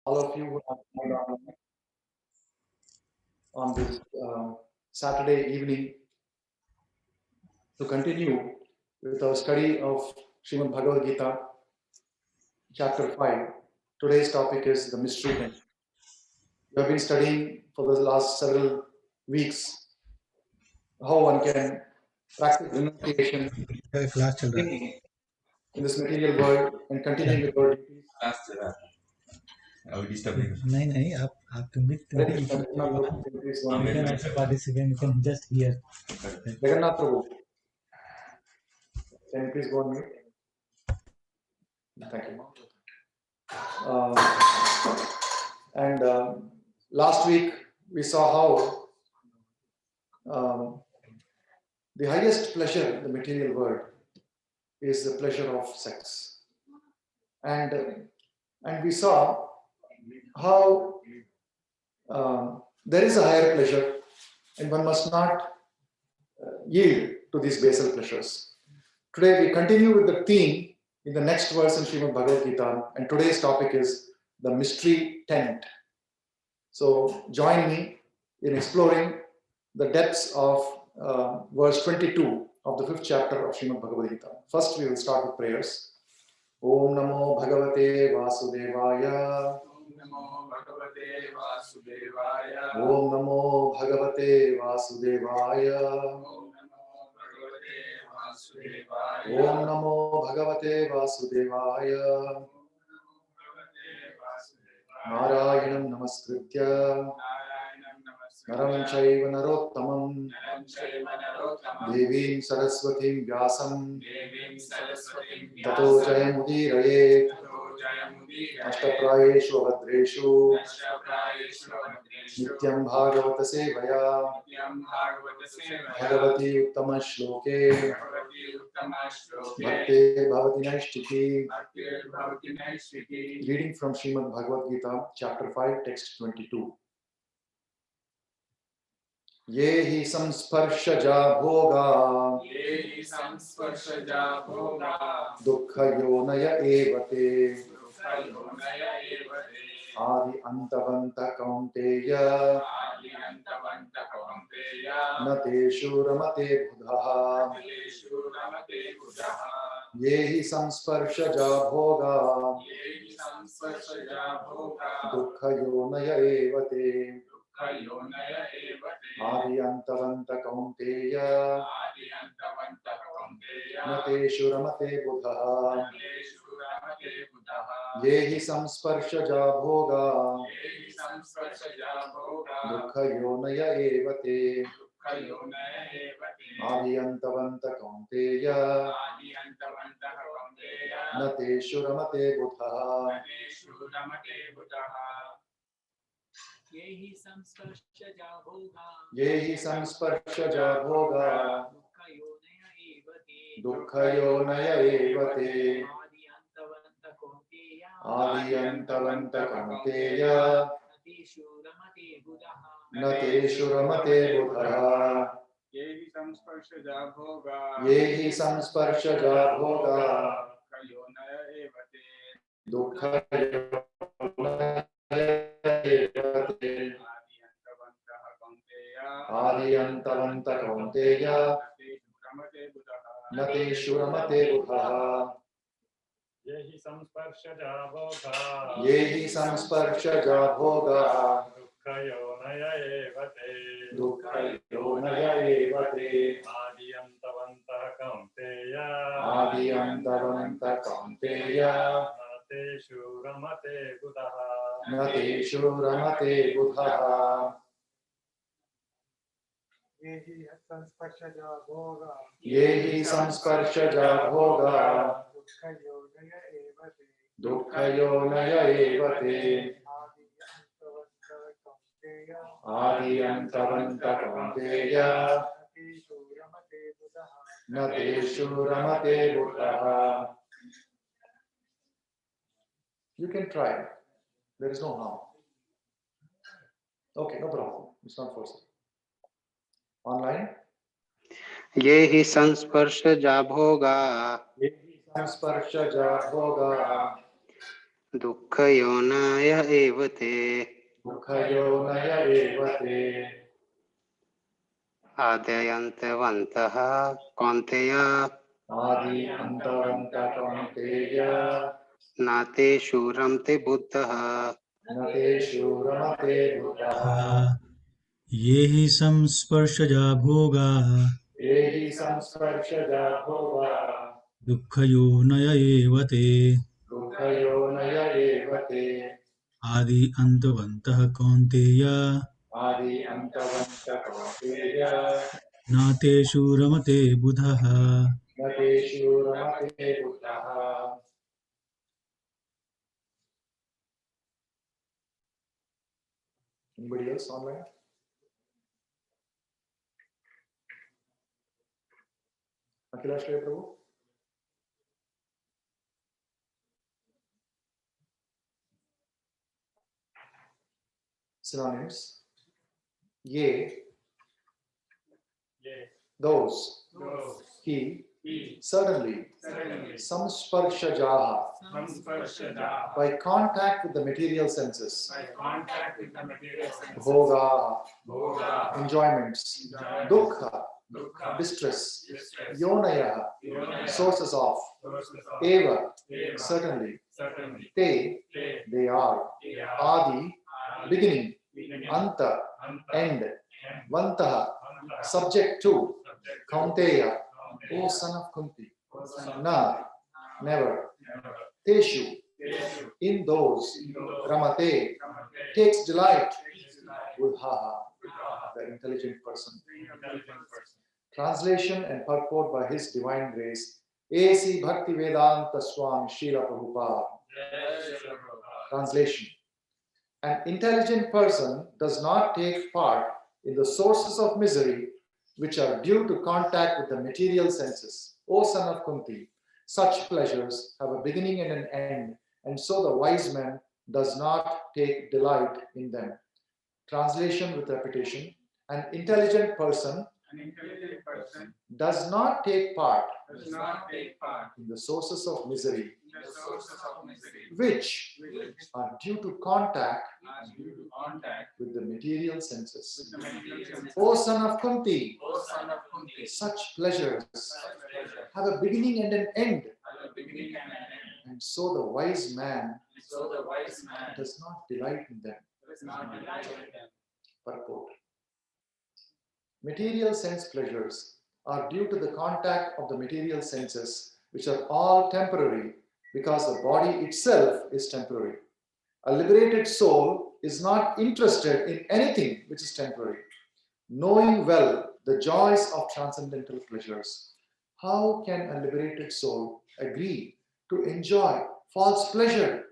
all of you who have joined on this Saturday evening to continue with our study of Srimad Bhagavad Gita, chapter 5. Today's topic is the mystery tent. We have been studying for the last several weeks how one can practice renunciation in this material world and continue with our duties. नहीं आप commit to it. You can also participate. You can just hear. Jagannath Prabhu, can you please go on mute? Thank you. And last week we saw how the highest pleasure in the material world is the pleasure of sex, and we saw how there is a higher pleasure, and one must not yield to these basal pleasures. Today we continue with the theme in the next verse in Srimad Bhagavad Gita, and today's topic is the mystery tent. So join me in exploring the depths of verse 22 of the 5th chapter of Srimad Bhagavad Gita. First we will start with prayers. Om Namo Bhagavate Vasudevaya. Om Namo Bhagavate Vasudevaya. Om Namo Bhagavate Vasudevaya. Om Namo Bhagavate Vasudevaya. Om Namo Bhagavate Vasudevaya. Narayanam Namaskritya. Naram Chaiva Narottamam. Devim Saraswatim Vyasam. Tato Jayamudiraye. Ashtaprayeshu Abhadreshu. Nityam Bhagavata Sevaya. Bhagavati Uttama Shloke. Bhakte Bhavati Naishtiki. Reading from Srimad Bhagavad Gita, chapter 5, text 22. Ye hi samsparshja bhoga. Dukkha yonaya evate. Adi antavanta kaunteya. Nateshu ramate buddha. Ye hi samsparshja bhoga. Dukkha yonaya evate. Adi antavanta kaunteya. Nateshu ramate buddha. Ye hi samsparshja bhoga. Dukkha yonaya evate. Adi antavanta kaunteya. Nateshu ramate buddha. Yehi samsparshja bhoga. Yehi samsparshja bhoga. Dukkha yonaya evate. Adi antavanta kaunteya. Nateshu ramate buddha. Yehi samsparshja bhoga. Yehi samsparshja bhoga. Dukkha yonaya evate. Adi antavanta kaunteya. Nateshu ramate buddha. Yehi samsparshja bhoga. Yehi samsparshja bhoga. Dukkha yonaya evate. Dukkha yonaya evate. Adi antavanta kaunteya. Adi antavanta kaunteya. Nateshu ramate buddha. Nateshu ramate buddha. Yehi samsparshja bhoga. Yehi samsparshja bhoga. Dukkha yonaya evate. Dukkha yonaya evate. Adi antavanta kaunteya. Nateshu ramate buddha. You can try. There is no harm. Okay, no problem. It's not forced. Online? ये ही संस्पर्शजा भोगा Yehi samsparshja bhoga. दुःखयोनय एव ते दुःखयोनय एव ते आदयन्तवन्तः कौन्तेय आदि अन्तवन्तः कौन्तेय न ते शूरं ते बुद्धः न तेषु रमते बुधः ये हि संस्पर्शजा भोगाः ये हि संस्पर्शजा भोगाः दुःखयोनय एव ते दुःखयोनय एव ते आदि अन्तवन्तः कौन्तेय आदि अन्तवन्तः कौन्तेय न तेषु रमते बुधः न तेषु रमते बुधः Anybody else online? Akhilashraya Prabhu? Synonyms. Ye, those, he, certainly, samsparshajaha, Samsparshada. by contact with the material senses, By contact with the material senses. bhoga, Bhoga. enjoyments, Enjoyments. dukkha, Dukkha. distress, Distress. yonaya, Yonaya. sources of, Sources of. eva, Eva. certainly, Certainly. te, They. they are, They are. adi, beginning, Beginning. anta, Anta. end, End. vantaha, Anta. subject to, Subject. kaunteya, Kaunteya. O son of Kunti, O son of na, never, Never. teshu, Teshu. in those, In those. ramate, Ramate. takes delight, Takes delight. Udhaha, Udhaha. the intelligent person. Intelligent person. Translation and purport by His Divine Grace, A.C. Bhakti Vedanta Swami Srila Prabhupada. Translation. An intelligent person does not take part in the sources of misery which are due to contact with the material senses. O son of Kunti, such pleasures have a beginning and an end, and so the wise man does not take delight in them. Translation with repetition. An intelligent person An intelligent person does not take part does not take part in the sources of misery in the sources of misery which which are due to contact are due to contact with the material with senses. the material senses. O son of Kunti, O son of Kunti, such pleasures such pleasure have a beginning and an end, has a beginning and an end. and so the wise man And so the wise man does not delight in them. does not delight in them. Purport. Material sense pleasures are due to the contact of the material senses, which are all temporary because the body itself is temporary. A liberated soul is not interested in anything which is temporary. Knowing well the joys of transcendental pleasures, how can a liberated soul agree to enjoy false pleasure?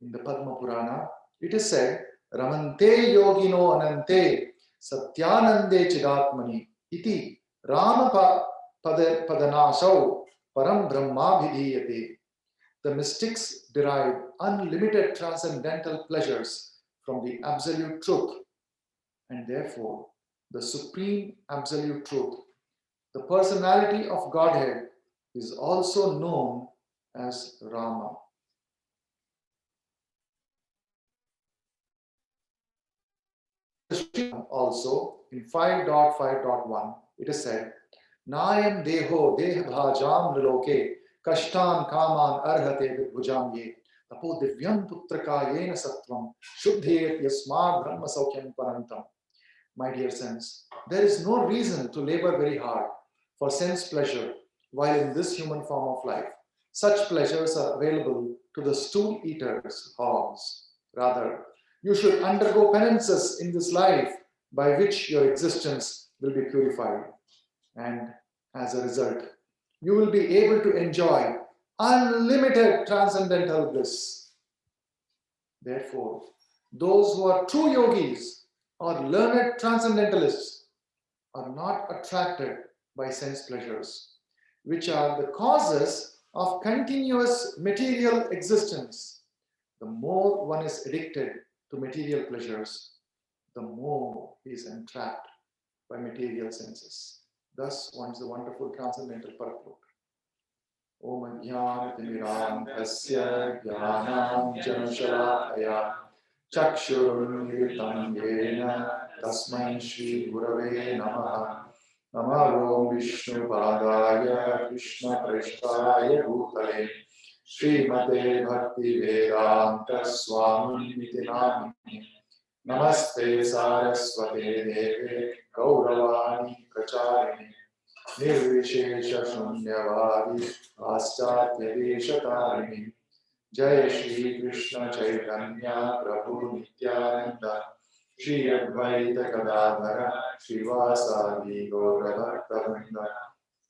In the Padma Purana, it is said, Ramante yogino anante satyanande chidatmani iti rama padanasau param brahma vidhiyate. The mystics derive unlimited transcendental pleasures from the absolute truth, and therefore the supreme absolute truth, the personality of Godhead, is also known as Rama. Also, in 5.5.1, it is said, Nayam deho dehabhajam niloke kashtan kaman arhate vidbhujam ye tapo divyam putraka yena sattvam shuddhet yasmad brahma saukyam parantam. My dear friends, there is no reason to labor very hard for sense pleasure while in this human form of life. Such pleasures are available to the stool eaters, hogs. Rather, you should undergo penances in this life by which your existence will be purified. And as a result, you will be able to enjoy unlimited transcendental bliss. Therefore, those who are true yogis or learned transcendentalists are not attracted by sense pleasures, which are the causes of continuous material existence. The more one is addicted to material pleasures, the more he is entrapped by material senses. Thus, one is the wonderful transcendental purport. Om Jnanatimirandhasya Jnananjanashalakaya Chakshurunmilitam Yena Tasmai Shri Gurave Namaha. Namo Vishnu Padaya Krishna Prasthaya Bhutale Srimate Bhakti Vedanta Swami Niti Namini Namaste Saraswate Deve Gauravani Pracharini Nirvishesha Shunyavadi Paschatya Veshatarini Jai Shri Krishna Chaitanya Prabhu Nityananda Shri Advaita Gadadhara Srivasadi Gauravakta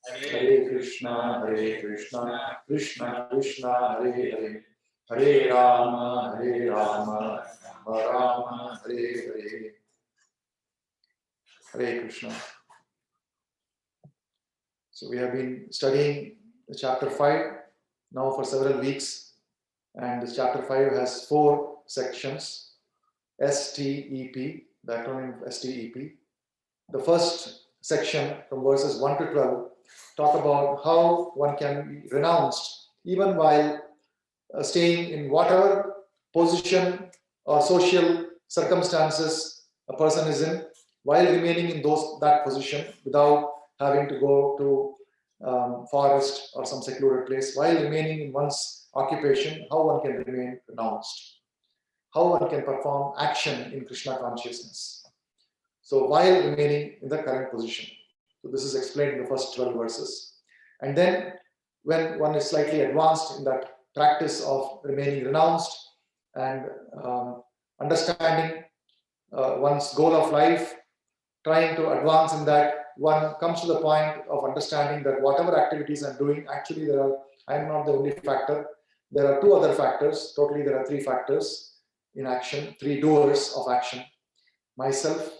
Hare Krishna, Krishna Krishna, Hare Hare, Hare Rama, Rama Rama, Hare Hare. Hare Krishna. So we have been studying the chapter 5 now for several weeks, and this chapter 5 has 4 sections, STEP, the acronym of STEP. The first section from verses 1 to 12 talk about how one can be renounced even while staying in whatever position or social circumstances a person is in, while remaining in that position without having to go to forest or some secluded place, while remaining in one's occupation, how one can remain renounced, how one can perform action in Krishna consciousness. So while remaining in the current position. So this is explained in the first 12 verses. And then when one is slightly advanced in that practice of remaining renounced and understanding one's goal of life, trying to advance in that, one comes to the point of understanding that whatever activities I'm doing, actually I am not the only factor. There are 2 other factors. Totally there are 3 factors in action, 3 doers of action. Myself,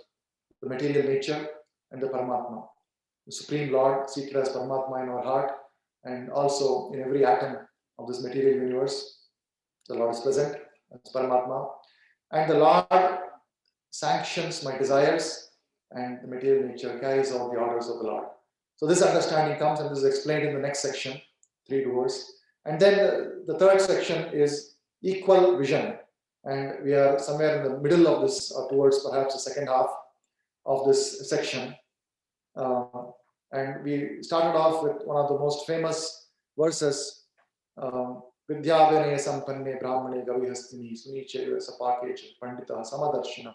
the material nature, and the Paramatma. The Supreme Lord seated as Paramatma in our heart, and also in every atom of this material universe, the Lord is present as Paramatma. And the Lord sanctions my desires, and the material nature carries out the orders of the Lord. So this understanding comes, and this is explained in the next section, 3 doers. And then the third section is equal vision. And we are somewhere in the middle of this, or towards perhaps the second half of this section. And we started off with one of the most famous verses, Vidya Vinaya Sampanne Brahmane Gavihastini Suniche Sapakech Pandita Samadarshina.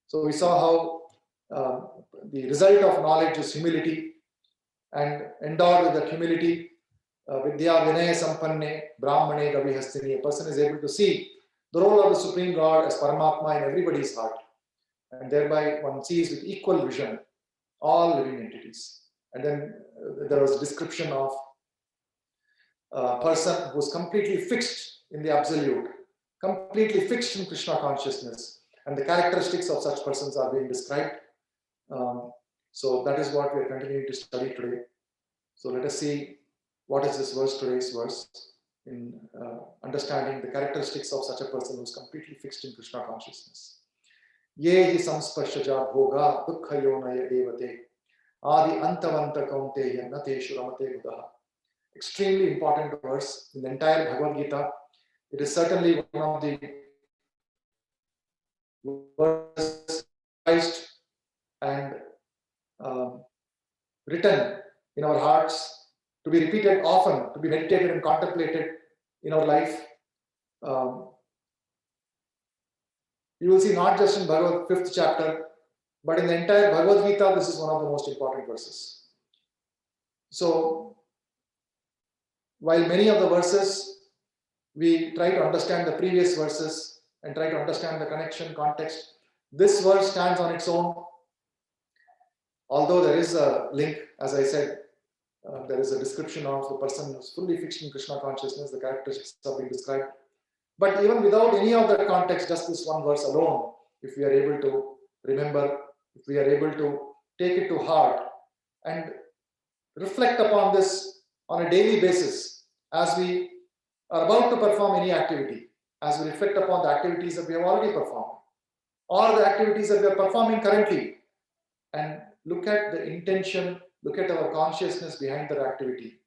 So we saw how the result of knowledge is humility, and endowed with that humility, Vidya Vinaya Sampanne Brahmane Gavihastini, a person is able to see the role of the Supreme Lord as Paramatma in everybody's heart. And thereby one sees with equal vision all living entities. And then there was a description of a person who is completely fixed in the absolute, completely fixed in Krishna consciousness. And the characteristics of such persons are being described. So that is what we are continuing to study today. So let us see what is this verse, today's verse, in understanding the characteristics of such a person who is completely fixed in Krishna consciousness. Ye hi samsparshaja bhoga dukkha yonaya evate adi antavanta kaunteya nateshu ramate buddha. Extremely important verse in the entire Bhagavad Gita. It is certainly one of the verses and written in our hearts, to be repeated often, to be meditated and contemplated in our life. You will see not just in Bhagavad 5th chapter, but in the entire Bhagavad Gita, this is one of the most important verses. So, while many of the verses, we try to understand the previous verses and try to understand the connection, context, this verse stands on its own. Although there is a link, as I said, there is a description of the person who is fully fixed in Krishna consciousness, the characteristics are being described. But even without any of that context, just this one verse alone, if we are able to remember, if we are able to take it to heart and reflect upon this on a daily basis, as we are about to perform any activity, as we reflect upon the activities that we have already performed, or the activities that we are performing currently, and look at the intention, look at our consciousness behind that activity.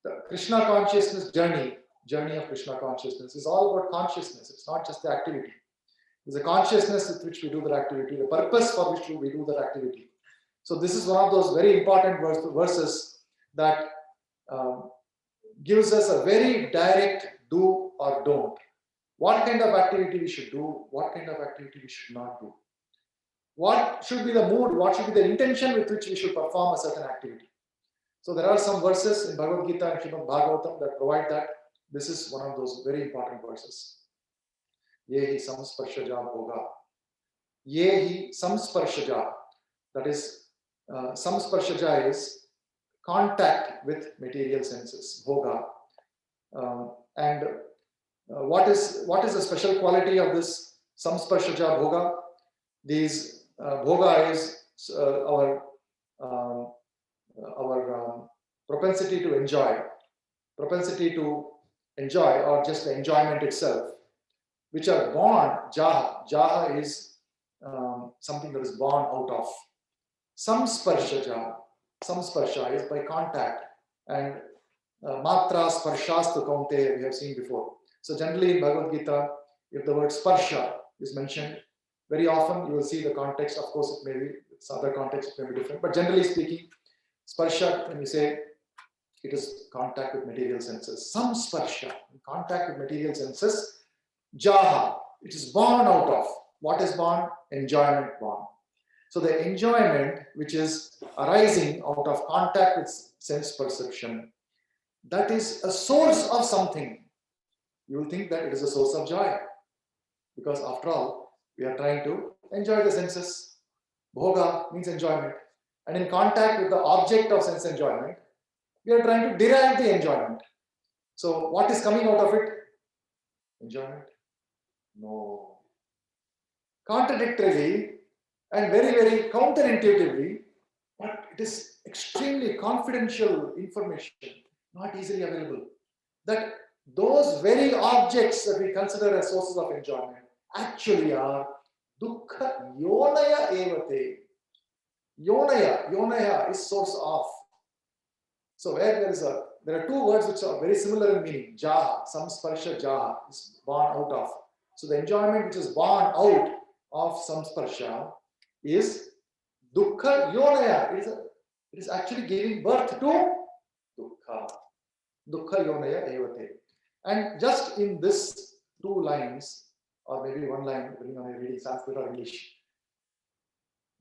The Krishna consciousness journey of Krishna consciousness is all about consciousness. It's not just the activity. There's a consciousness with which we do that activity, the purpose for which we do that activity. So this is one of those very important verses that gives us a very direct do or don't. What kind of activity we should do, what kind of activity we should not do. What should be the mood, what should be the intention with which we should perform a certain activity. So there are some verses in Bhagavad Gita and Srimad Bhagavatam that provide that. This is one of those very important verses. Yehi samsparshaja bhoga. Yehi samsparshaja. That is, samsparshaja is contact with material senses, bhoga. What is the special quality of this samsparshaja bhoga? These bhoga is our propensity to enjoy or just the enjoyment itself, which are born, jaha. Jaha is something that is born out of. Samsparshaja. Samsparsha is by contact, and matra sparshastu kaunteya we have seen before. So generally in Bhagavad Gita, if the word sparsha is mentioned, very often you will see the context. Of course, it may be other contexts may be different, but generally speaking, sparsha, when we say it is contact with material senses. Samsparsha, contact with material senses. Jaha, it is born out of. What is born? Enjoyment born. So the enjoyment which is arising out of contact with sense perception, that is a source of something. You will think that it is a source of joy, because after all, we are trying to enjoy the senses. Bhoga means enjoyment. And in contact with the object of sense enjoyment, we are trying to derive the enjoyment. So what is coming out of it? Enjoyment? No. Contradictorily and very, very counterintuitively, but it is extremely confidential information, not easily available, that those very objects that we consider as sources of enjoyment actually are dukkha yonaya evate. Yonaya is source of. So where there are two words which are very similar in meaning. Jaha, samsparsha jaha is born out of. So the enjoyment which is born out of samsparsha is dukkha yonaya. It is actually giving birth to dukkha. Dukkha yonaya evate. And just in this two lines, or maybe one line, depending on your reading Sanskrit or English,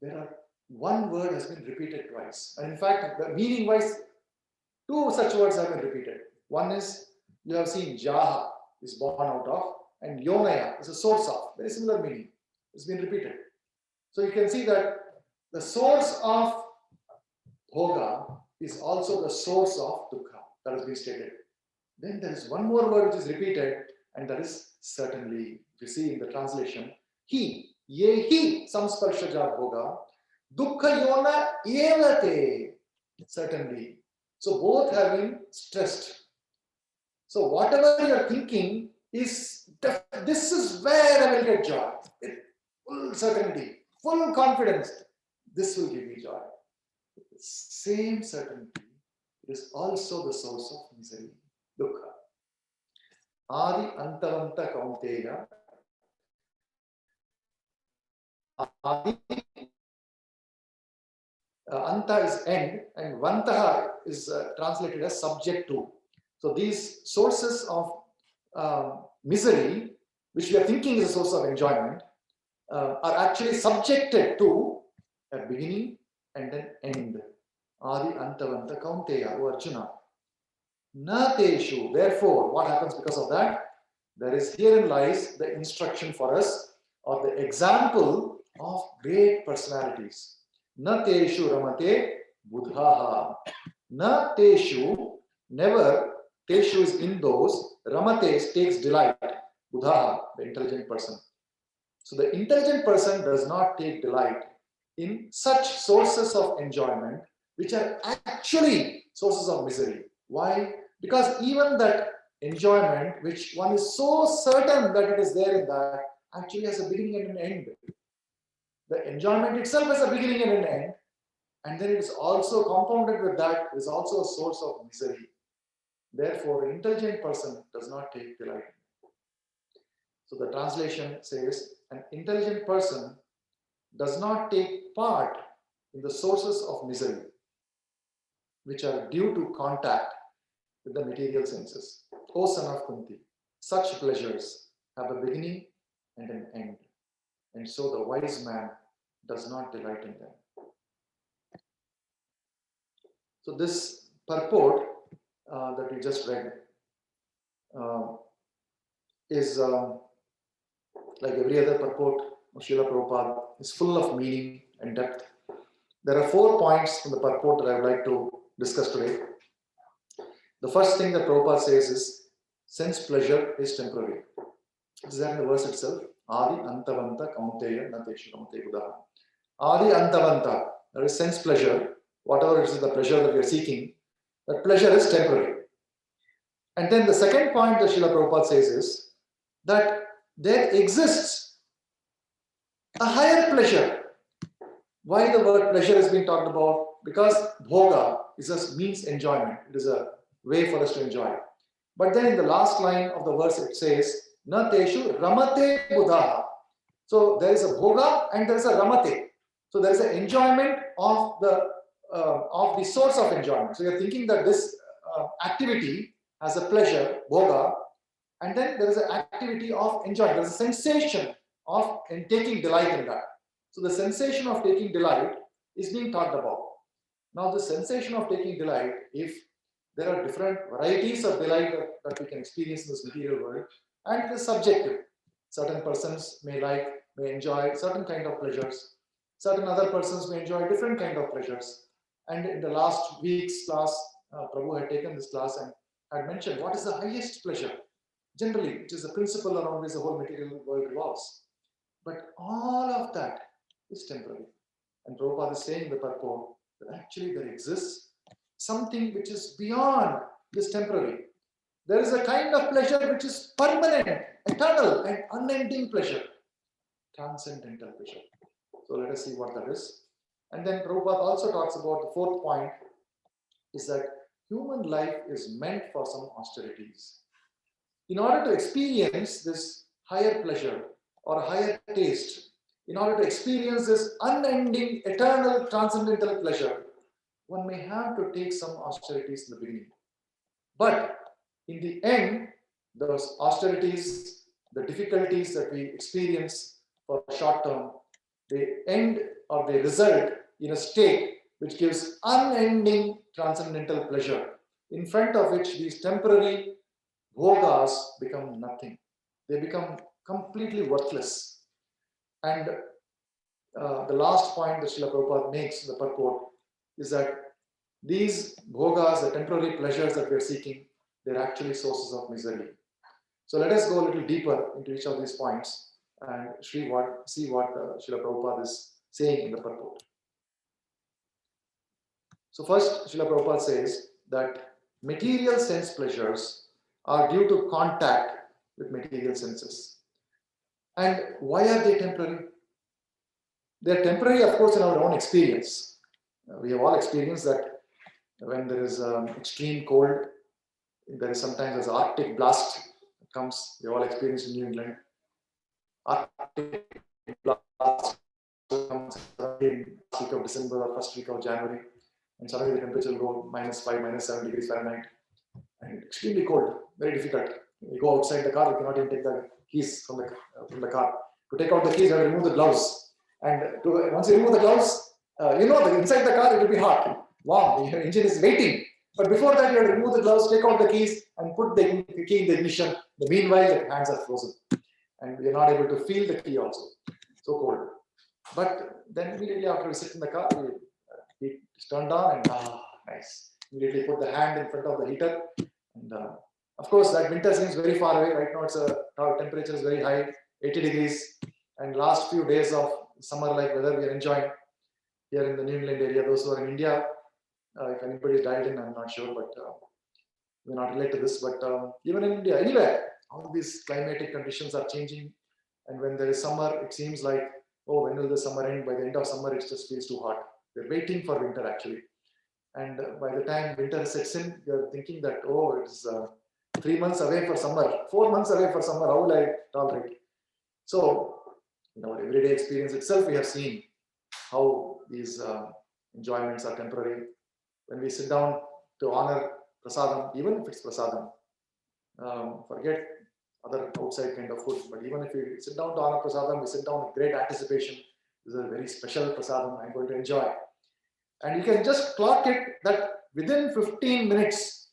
there are one word has been repeated twice. And in fact, the meaning wise, two such words have been repeated. One is, you have seen jaha is born out of, and yonaya is a source of. Very similar meaning. It's been repeated. So you can see that the source of bhoga is also the source of dukkha. That has been stated. Then there is one more word which is repeated, and that is certainly. You see in the translation, he, yehi samsparshaja bhoga, dukkha yona evate. Certainly. So both have been stressed. So whatever you are thinking is, this is where I will get joy. Full certainty, full confidence. This will give me joy. The same certainty is also the source of misery, dukkha. Adi antavanta kaunteya. Adi, anta is end, and vantaha is translated as subject to. So these sources of misery, which we are thinking is a source of enjoyment, are actually subjected to a beginning and an end. Adi antavanta kaunteya, O Arjuna. Na teshu. Therefore, what happens because of that? Herein lies the instruction for us, or the example of great personalities. Na teshu ramate buddhaha. Na teshu, never. Teshu is in those. Ramate takes delight. Buddhaha, the intelligent person. So the intelligent person does not take delight in such sources of enjoyment which are actually sources of misery. Why? Because even that enjoyment, which one is so certain that it is there in that, actually has a beginning and an end. The enjoyment itself has a beginning and an end, and then it is also compounded with that, is also a source of misery. Therefore, an intelligent person does not take delight. So the translation says, an intelligent person does not take part in the sources of misery, which are due to contact with the material senses. O son of Kunti, such pleasures have a beginning and an end, and so the wise man does not delight in them. So this purport that we just read is like every other purport of Srila Prabhupada, is full of meaning and depth. There are 4 points from the purport that I would like to discuss today. The first thing that Prabhupada says is, sense pleasure is temporary. It is there in the verse itself. Adi antavanta kaunteya na teshu kamte buddha. Adi antavanta, that is sense pleasure, whatever it is the pleasure that we are seeking, that pleasure is temporary. And then the second point that Srila Prabhupada says is that there exists a higher pleasure. Why the word pleasure has been talked about? Because bhoga is a means enjoyment. It is a way for us to enjoy. But then in the last line of the verse it says, na teshu ramate buddha. So there is a bhoga and there is a ramate. So there is an enjoyment of the source of enjoyment. So you are thinking that this activity has a pleasure, bhoga, and then there is an activity of enjoyment. There is a sensation of taking delight in that. So the sensation of taking delight is being talked about. Now the sensation of taking delight, if there are different varieties of delight that we can experience in this material world, and it is subjective. Certain persons may enjoy certain kind of pleasures. Certain other persons may enjoy different kind of pleasures. And in the last week's class, Prabhu had taken this class and had mentioned what is the highest pleasure. Generally, it is a principle around which the whole material world revolves. But all of that is temporary. And Prabhupada is saying in the purport that actually there exists something which is beyond this temporary. There is a kind of pleasure which is permanent, eternal, and unending pleasure. Transcendental pleasure. So let us see what that is. And then Prabhupada also talks about the 4th point is that human life is meant for some austerities. In order to experience this higher pleasure or higher taste, in order to experience this unending, eternal, transcendental pleasure, one may have to take some austerities in the beginning. But in the end, those austerities, the difficulties that we experience for short term, they end or they result in a state which gives unending transcendental pleasure, in front of which these temporary bhogas become nothing. They become completely worthless. And the last point that Srila Prabhupada makes in the purport is that these bhogas, the temporary pleasures that we are seeking, they're actually sources of misery. So let us go a little deeper into each of these points and see what Srila Prabhupada is saying in the purport. So first, Srila Prabhupada says that material sense pleasures are due to contact with material senses. And why are they temporary? They're temporary, of course, in our own experience. We have all experienced that when there is extreme cold, there is sometimes an Arctic blast that comes. We all experienced in New England. Arctic blast comes in the week of December or first week of January, and suddenly the temperature will go -5, -7 degrees Fahrenheit, and extremely cold, very difficult. You go outside the car, you cannot even take the keys from the car. To take out the keys, you have to remove the gloves, and once you remove the gloves, that inside the car it will be hot, warm. The engine is waiting. But before that, you have to remove the gloves, take out the keys, and put the key in the ignition. The meanwhile, the hands are frozen, and we are not able to feel the key also. So cold. But then immediately after we sit in the car, we turn on and nice. Immediately put the hand in front of the heater, and of course that winter seems very far away. Right now, our temperature is very high, 80 degrees, and last few days of summer-like weather we are enjoying here in the New England area. Those who are in India, if anybody is dialed in, I'm not sure, but we're not related to this. But even in India, anywhere, all these climatic conditions are changing. And when there is summer, it seems like, oh, when will the summer end? By the end of summer, it just feels too hot. We're waiting for winter actually. And by the time winter sets in, you're thinking that, oh, it's 3 months away for summer, 4 months away for summer, how will I tolerate? So, in our everyday experience itself, we have seen how these enjoyments are temporary. When we sit down to honor prasadam, even if it's prasadam, forget other outside kind of food, but even if we sit down to honor prasadam, we sit down with great anticipation. This is a very special prasadam I'm going to enjoy. And you can just clock it that within 15 minutes,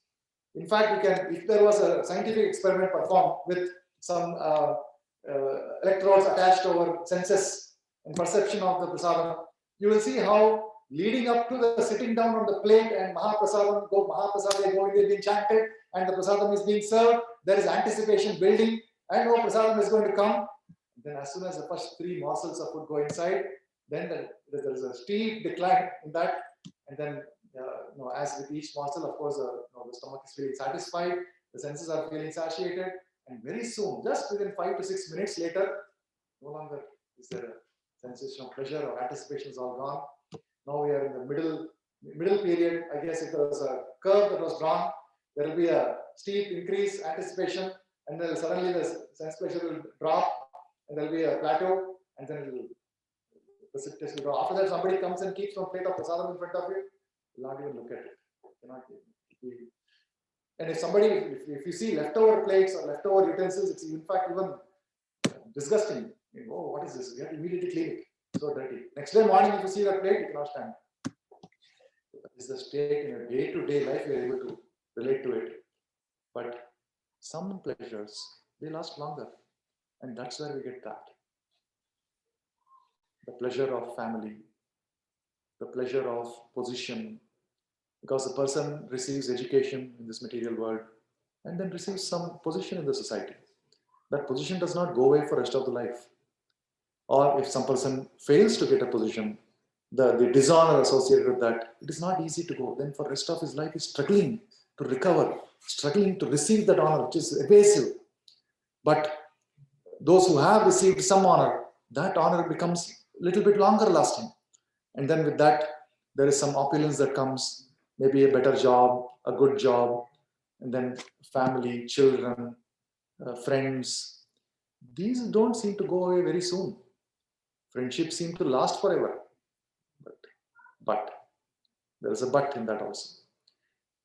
in fact, you can, if there was a scientific experiment performed with some electrodes attached to our senses and perception of the prasadam, you will see how leading up to the sitting down on the plate and Mahaprasadam is being chanted and the prasadam is being served, there is anticipation building and oh, prasadam is going to come. Then as soon as the first 3 morsels of food go inside, then there is a steep decline in that, and then as with each morsel, of course, the stomach is feeling satisfied, the senses are feeling satiated, and very soon, just within 5 to 6 minutes later, no longer is there a sensation of pleasure or anticipation is all gone. Now we are in the middle period. I guess if there was a curve that was drawn, there will be a steep increase, anticipation, and then suddenly the sense pleasure will drop, and there will be a plateau, and then it will. After that, somebody comes and keeps one plate of prasadam in front of you, you'll not even look at it. And if somebody, if you see leftover plates or leftover utensils, it's in fact even disgusting. Oh, what is this? You have to immediately clean it. So dirty. Next day morning, if you see that plate, you cannot stand. That is the state in a day-to-day life we are able to relate to it. But some pleasures, they last longer. And that's where we get that. The pleasure of family, the pleasure of position, because the person receives education in this material world and then receives some position in the society. That position does not go away for the rest of the life. Or if some person fails to get a position, the dishonor associated with that, it is not easy to go. Then for the rest of his life, he's struggling to recover, struggling to receive that honor, which is evasive. But those who have received some honor, that honor becomes a little bit longer lasting. And then with that, there is some opulence that comes, maybe a better job, a good job, and then family, children, friends. These don't seem to go away very soon. Friendships seem to last forever. But there is a but in that also.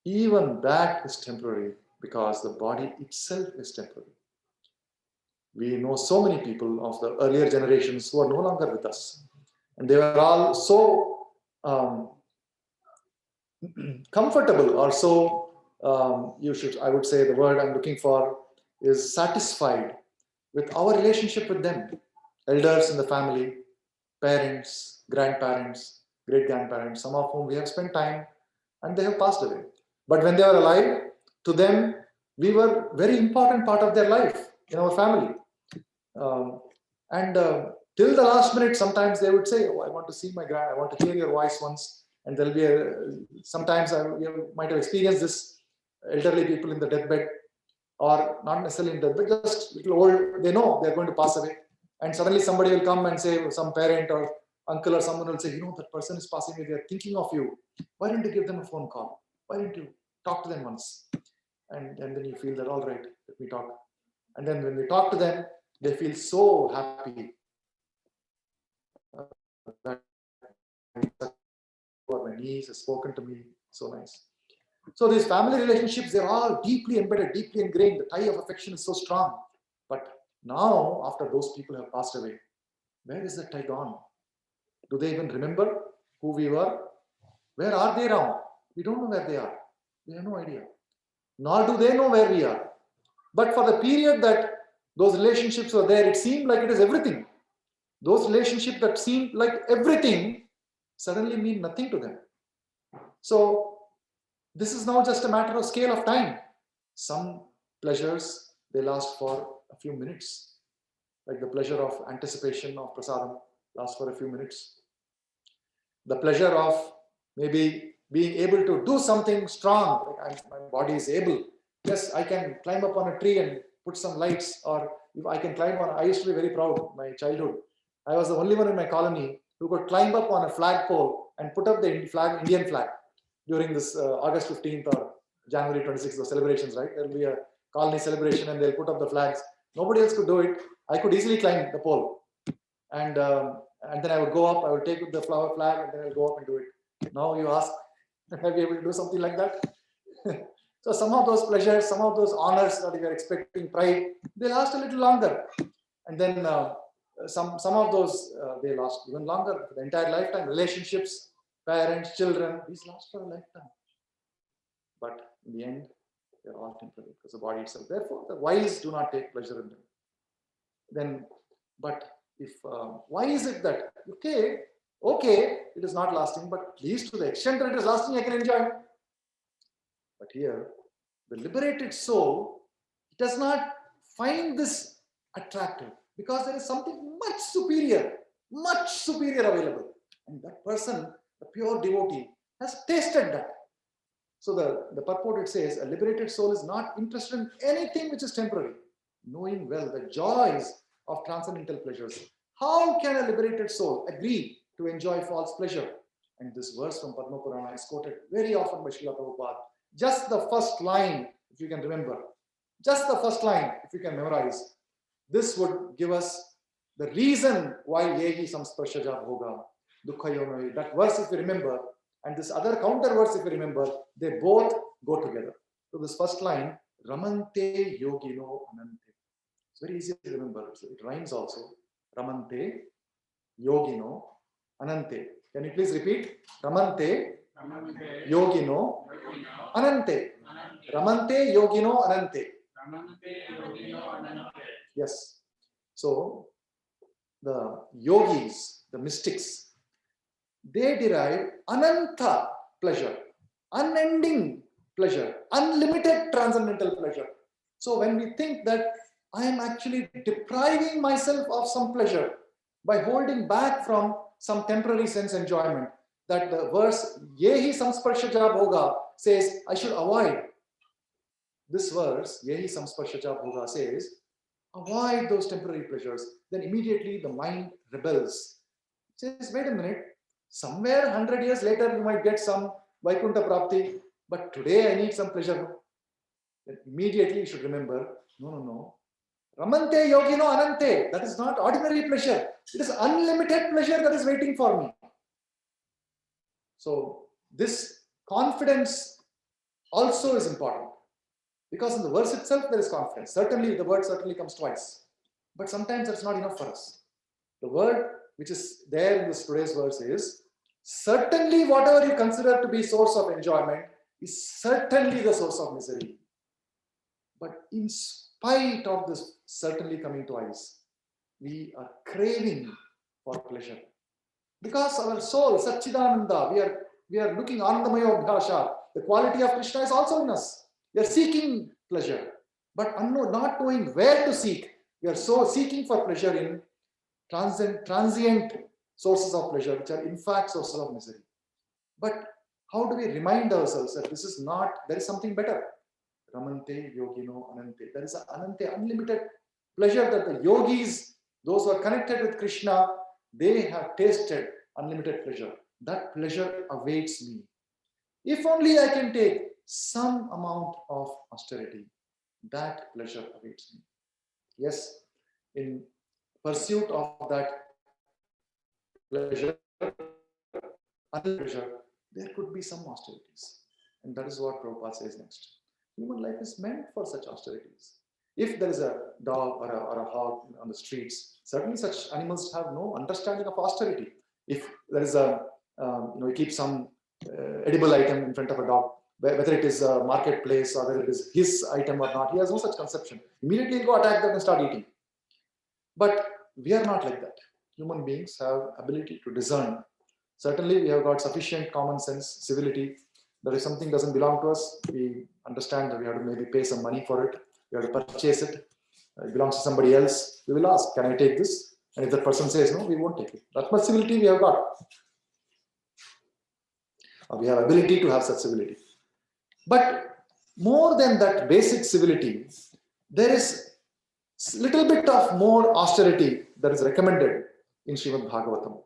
Even that is temporary because the body itself is temporary. We know so many people of the earlier generations who are no longer with us. And they were all so comfortable or so, I would say the word I'm looking for is satisfied with our relationship with them. Elders in the family, parents, grandparents, great-grandparents, some of whom we have spent time and they have passed away. But when they were alive, to them, we were a very important part of their life in our family. Till the last minute, sometimes they would say, oh, I want to see I want to hear your voice once. And there'll be sometimes you might have experienced this, elderly people in the deathbed, or not necessarily in deathbed, just little old, they know they're going to pass away. And suddenly somebody will come and say, some parent or uncle or someone will say, you know, that person is passing away, they're thinking of you. Why don't you give them a phone call? Why don't you talk to them once? And then you feel that, all right, let me talk. And then when we talk to them, they feel so happy that my niece has spoken to me, so nice. So these family relationships, they're all deeply embedded, deeply ingrained. The tie of affection is so strong. But now, after those people have passed away, where is that tie gone? Do they even remember who we were? Where are they now? We don't know where they are. We have no idea. Nor do they know where we are. But for the period that those relationships were there, it seemed like it is everything. Those relationships that seemed like everything suddenly mean nothing to them. So this is now just a matter of scale of time. Some pleasures, they last for a few minutes. Like the pleasure of anticipation of prasadam lasts for a few minutes. The pleasure of maybe being able to do something strong, like my body is able. Yes, I can climb up on a tree and put some lights, or if I can climb on, I used to be very proud in my childhood. I was the only one in my colony who could climb up on a flagpole and put up the Indian flag. during this August 15th or January 26th, the celebrations, right? There will be a colony celebration and they'll put up the flags. Nobody else could do it. I could easily climb the pole. And then I would go up, I would take the flower flag and then I'll go up and do it. Now you ask, have you able to do something like that? So some of those pleasures, some of those honors that you are expecting, pride, they last a little longer. And then some of those, they last even longer, for the entire lifetime. Relationships, parents, children, these last for a lifetime. But in the end, they're all temporary because the body itself. Therefore, the wise do not take pleasure in them. Then, but if, why is it that, okay, it is not lasting, but at least to the extent that it is lasting, I can enjoy it. But here, the liberated soul does not find this attractive because there is something much superior available. And that person, the pure devotee, has tasted that. So the purport, it says, a liberated soul is not interested in anything which is temporary, knowing well the joys of transcendental pleasures. How can a liberated soul agree to enjoy false pleasure? And this verse from Padma Purana is quoted very often by Srila Prabhupada. Just the first line, if you can remember, just the first line, if you can memorize, this would give us the reason why yehi samsparshaja bhoga, dukkha yono. That verse, if you remember, and this other counter verse, if you remember, they both go together. So this first line, Ramante yogino anante. It's very easy to remember. It rhymes also. Ramante yogino anante. Can you please repeat? Ramante yogino anante. Ramante yogino anante. Yes. So the yogis, the mystics, they derive ananta pleasure, unending pleasure, unlimited transcendental pleasure. So when we think that I am actually depriving myself of some pleasure by holding back from some temporary sense enjoyment, that the verse yehi samsparshaja bhoga says I should avoid. This verse, yehi samsparshaja bhoga, says avoid those temporary pleasures. Then immediately the mind rebels. It says, wait a minute, somewhere 100 years later you might get some Vaikuntha Prapti, but today I need some pleasure. Then immediately you should remember, no. Ramante yogino anante. That is not ordinary pleasure. It is unlimited pleasure that is waiting for me. So this confidence also is important. Because in the verse itself there is confidence. Certainly the word certainly comes twice. But sometimes that's not enough for us. The word which is there in this today's verse is, certainly whatever you consider to be source of enjoyment is certainly the source of misery. But in spite of this certainly coming twice, we are craving for pleasure. Because our soul, Satchidananda, we are looking Anandamaya Abhyasha. The quality of Krishna is also in us. We are seeking pleasure, but not knowing where to seek. We are so seeking for pleasure in transient sources of pleasure, which are in fact sources of misery. But how do we remind ourselves that this is not, there is something better? Ramante yogino anante. There is an anante, unlimited pleasure that the yogis, those who are connected with Krishna, they have tasted unlimited pleasure. That pleasure awaits me. If only I can take some amount of austerity, that pleasure awaits me. Yes, in pursuit of that pleasure, there could be some austerities. And that is what Prabhupada says next. Human life is meant for such austerities. If there is a dog or a hog on the streets, certainly such animals have no understanding of austerity. If there is a, you keep some edible item in front of a dog, whether it is a marketplace or whether it is his item or not, he has no such conception. Immediately he'll go attack them and start eating. But we are not like that. Human beings have ability to discern. Certainly we have got sufficient common sense, civility, that if something doesn't belong to us, we understand that we have to maybe pay some money for it. We have to purchase it. It belongs to somebody else. We will ask, can I take this? And if the person says no, we won't take it. That much civility we have got. We have ability to have such civility. But more than that basic civility, there is little bit of more austerity that is recommended in Srimad Bhagavatam.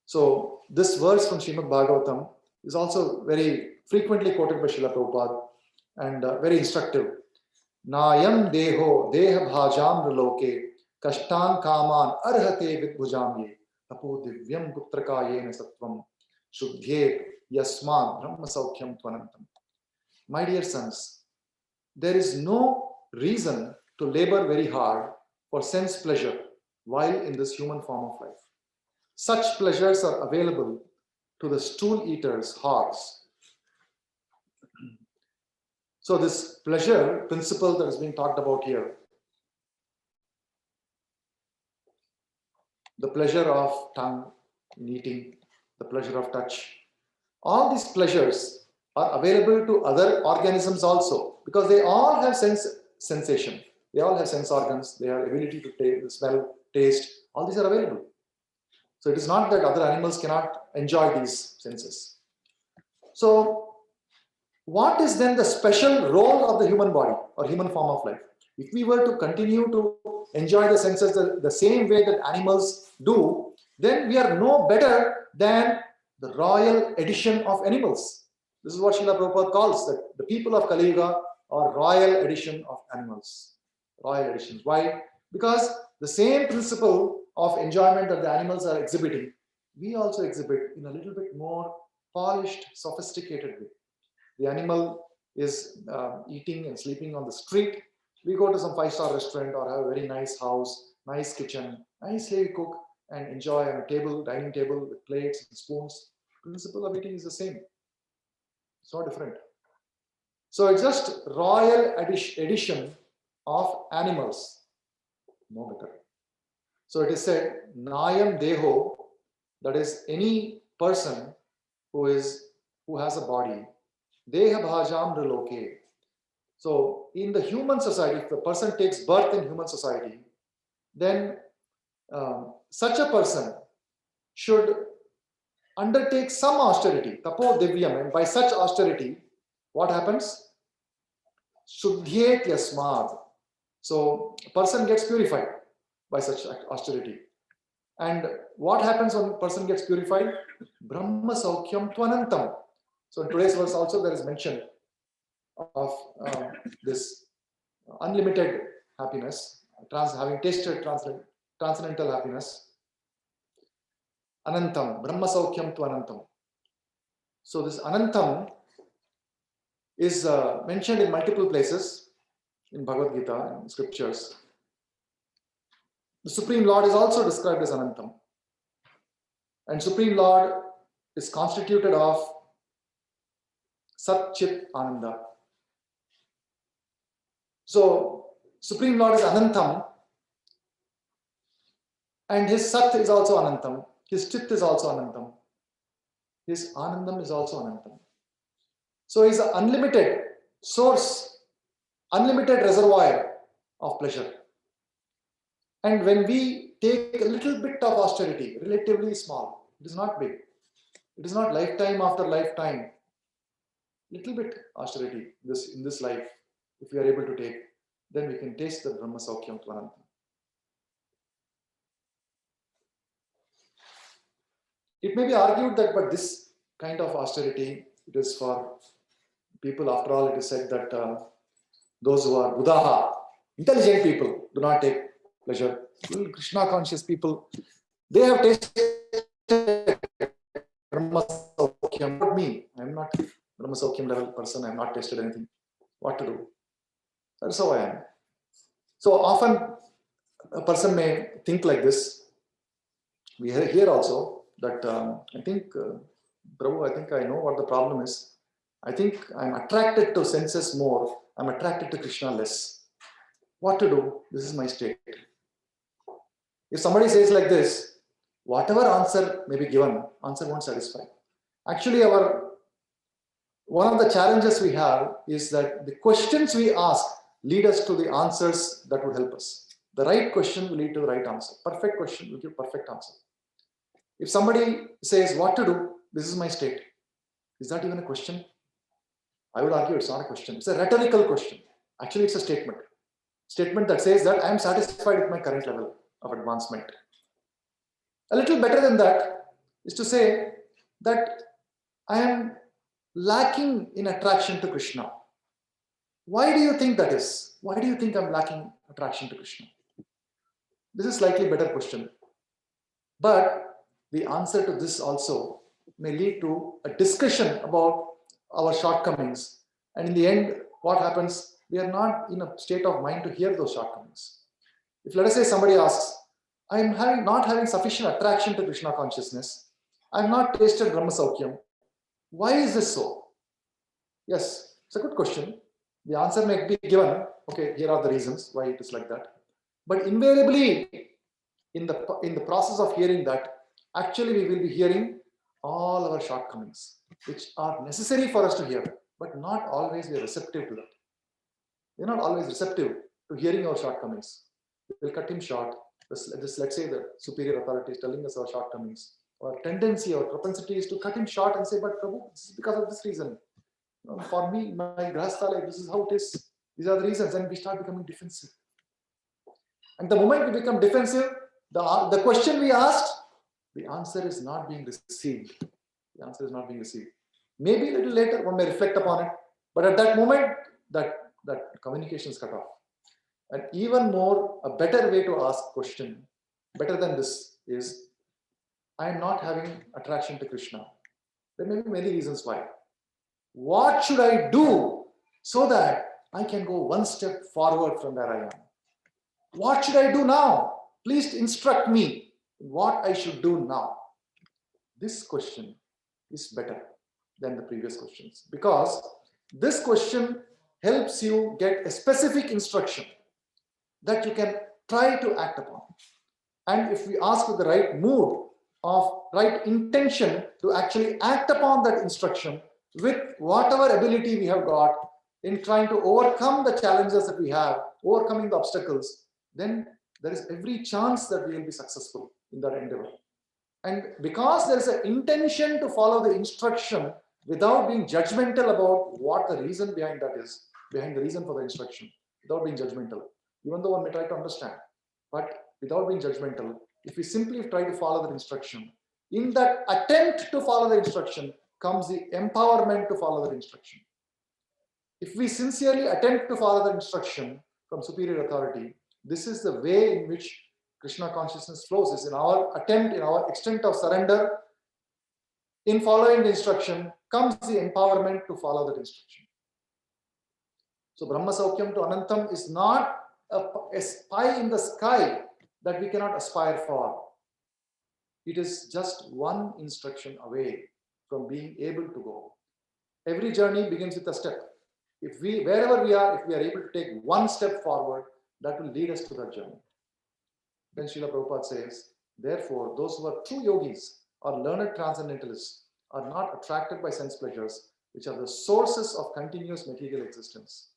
So this verse from Srimad Bhagavatam is also very frequently quoted by Srila Prabhupada and very instructive. Nayam deho deha bhajam loke kashtan kaman arhate vidbhujam ye tapo divyam putrakayena sattvam shuddhe yasman brahma saukyam tvanantam. My dear sons, there is no reason to labor very hard for sense pleasure while in this human form of life. Such pleasures are available to the stool eaters, hogs. So this pleasure principle that is being talked about here, the pleasure of tongue in eating, the pleasure of touch, all these pleasures are available to other organisms also, because they all have sensation. They all have sense organs. They have ability to smell, taste. All these are available. So it is not that other animals cannot enjoy these senses. So what is then the special role of the human body or human form of life? If we were to continue to enjoy the senses the same way that animals do, then we are no better than the royal edition of animals. This is what Srila Prabhupada calls that the people of Kali Yuga are royal edition of animals. Royal editions. Why? Because the same principle of enjoyment that the animals are exhibiting, we also exhibit in a little bit more polished, sophisticated way. The animal is eating and sleeping on the street. We go to some 5-star restaurant or have a very nice house, nice kitchen, nicely we cook and enjoy on a table, dining table with plates and spoons. Principle of eating is the same. It's not different. So it's just royal edition of animals, no better. So it is said, Nayam Deho, that is any person who has a body, Deha Bhajam Riloke. So in the human society, if the person takes birth in human society, then such a person should undertake some austerity, tapo divyam, and by such austerity, what happens? Shuddhyet yasmad. So a person gets purified by such austerity. And what happens when a person gets purified? Brahma Saukyam Tvanantam. So in today's verse also there is mention of this unlimited happiness, having tasted transcendental happiness. Anantam, Brahma Saukyam Tvanantam. So this Anantam is mentioned in multiple places in Bhagavad Gita and scriptures. The Supreme Lord is also described as Anantam. And Supreme Lord is constituted of Sat Chit Ananda. So Supreme Lord is Anantam, and his Sat is also Anantam, his Chit is also Anantam, his Anandam is also Anantam. So he is an unlimited source, unlimited reservoir of pleasure. And when we take a little bit of austerity, relatively small, it is not big, it is not lifetime after lifetime, little bit austerity in this life, if we are able to take, then we can taste the Brahma Saukyam Tvanantam. It may be argued that, but this kind of austerity, it is for people. After all, it is said that those who are Buddha, intelligent people, do not take pleasure. Krishna conscious people, they have tasted Brahma Saukyam. Not me. I am not Brahma Saukyam level person. I have not tasted anything. What to do? That's how I am. So often a person may think like this. We hear also that I think, Prabhu, I think I know what the problem is. I think I'm attracted to senses more. I'm attracted to Krishna less. What to do? This is my state. If somebody says like this, whatever answer may be given, answer won't satisfy. Actually, one of the challenges we have is that the questions we ask lead us to the answers that would help us. The right question will lead to the right answer. Perfect question will give perfect answer. If somebody says what to do, this is my state. Is that even a question? I would argue it's not a question. It's a rhetorical question. Actually, it's a statement. Statement that says that I am satisfied with my current level of advancement. A little better than that is to say that I am lacking in attraction to Krishna. Why do you think that is? Why do you think I'm lacking attraction to Krishna? This is slightly better question. But the answer to this also may lead to a discussion about our shortcomings. And in the end, what happens? We are not in a state of mind to hear those shortcomings. If let us say somebody asks, I am not having sufficient attraction to Krishna consciousness. I have not tasted Brahma Saukyam. Why is this so? Yes, it's a good question. The answer may be given. Okay, here are the reasons why it is like that. But invariably, in the process of hearing that, actually we will be hearing all our shortcomings, which are necessary for us to hear, but not always we are receptive to that. We are not always receptive to hearing our shortcomings. We will cut him short. Let's say the superior authority is telling us our shortcomings. Our tendency, our propensity is to cut him short and say, but Prabhu, this is because of this reason. For me, my grahastha life, this is how it is. These are the reasons, and we start becoming defensive. And the moment we become defensive, the question we asked, the answer is not being received. The answer is not being received. Maybe a little later, one may reflect upon it, but at that moment, that communication is cut off. And even more, a better way to ask question, better than this, is I am not having attraction to Krishna. There may be many reasons why. What should I do so that I can go one step forward from where I am? What should I do now? Please instruct me what I should do now. This question is better than the previous questions because this question helps you get a specific instruction that you can try to act upon. And if we ask with the right mood of right intention to actually act upon that instruction with whatever ability we have got in trying to overcome the challenges that we have, overcoming the obstacles, then there is every chance that we will be successful in that endeavor. And because there is an intention to follow the instruction without being judgmental about what the reason behind that is, behind the reason for the instruction, without being judgmental, even though one may try to understand, but without being judgmental, if we simply try to follow the instruction, in that attempt to follow the instruction comes the empowerment to follow the instruction. If we sincerely attempt to follow the instruction from superior authority, this is the way in which Krishna consciousness flows, is in our attempt, in our extent of surrender, in following the instruction comes the empowerment to follow that instruction. So Brahma Saukyam to Anantam is not a pie in the sky that we cannot aspire for. It is just one instruction away from being able to go. Every journey begins with a step. Wherever we are, if we are able to take one step forward, that will lead us to that journey. Then Srila Prabhupada says, therefore, those who are true yogis or learned transcendentalists are not attracted by sense pleasures, which are the sources of continuous material existence.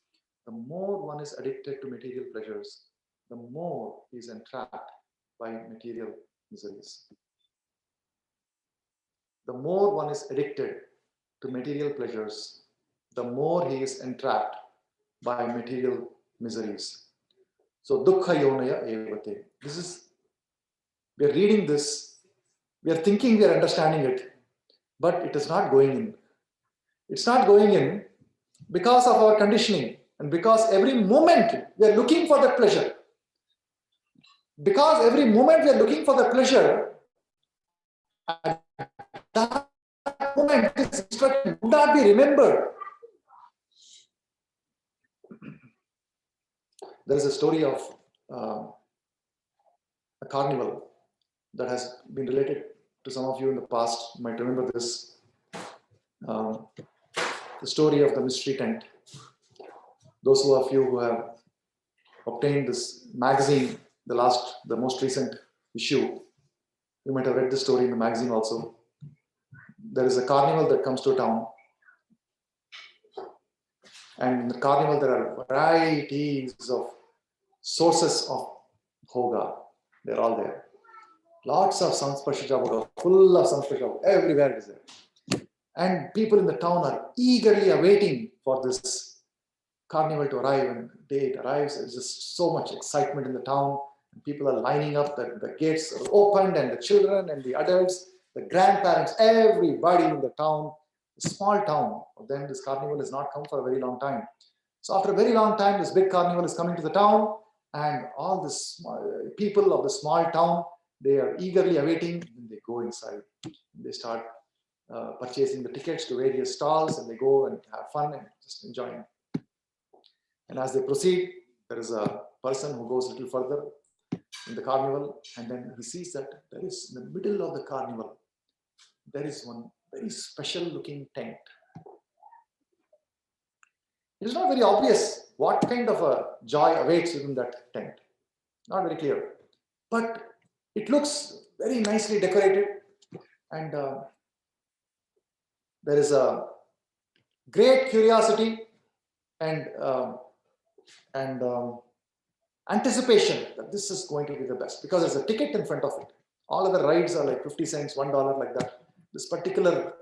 The more one is addicted to material pleasures, the more he is entrapped by material miseries. The more one is addicted to material pleasures, the more he is entrapped by material miseries. So dukkha yonaya evate. We are reading this, we are thinking we are understanding it, but it is not going in. It's not going in because of our conditioning and because every moment we are looking for the pleasure. Because every moment we are looking for the pleasure, at that moment this instruction would not be remembered. There is a story of a carnival that has been related to some of you in the past. You might remember this. The story of the mystery tent. Those of you who have obtained this magazine, the most recent issue, you might have read the story in the magazine also. There is a carnival that comes to town. And in the carnival, there are varieties of sources of bhoga. They're all there. Lots of sansparshaja bhoga, full of sansparshaja bhoga, everywhere it is there. And people in the town are eagerly awaiting for this carnival to arrive. And the day it arrives, there's just so much excitement in the town. And people are lining up, the gates are opened, and the children and the adults, the grandparents, everybody in the town small town. Then this carnival has not come for a very long time. So after a very long time, this big carnival is coming to the town, and all the people of the small town, they are eagerly awaiting, and they go inside. They start purchasing the tickets to various stalls, and they go and have fun and just enjoying. And as they proceed, there is a person who goes a little further in the carnival, and then he sees that there is in the middle of the carnival, there is one very special looking tent. It is not very obvious what kind of a joy awaits within that tent. Not very clear. But it looks very nicely decorated, and there is a great curiosity and anticipation that this is going to be the best, because there's a ticket in front of it. All other rides are like 50 cents, $1, like that. This particular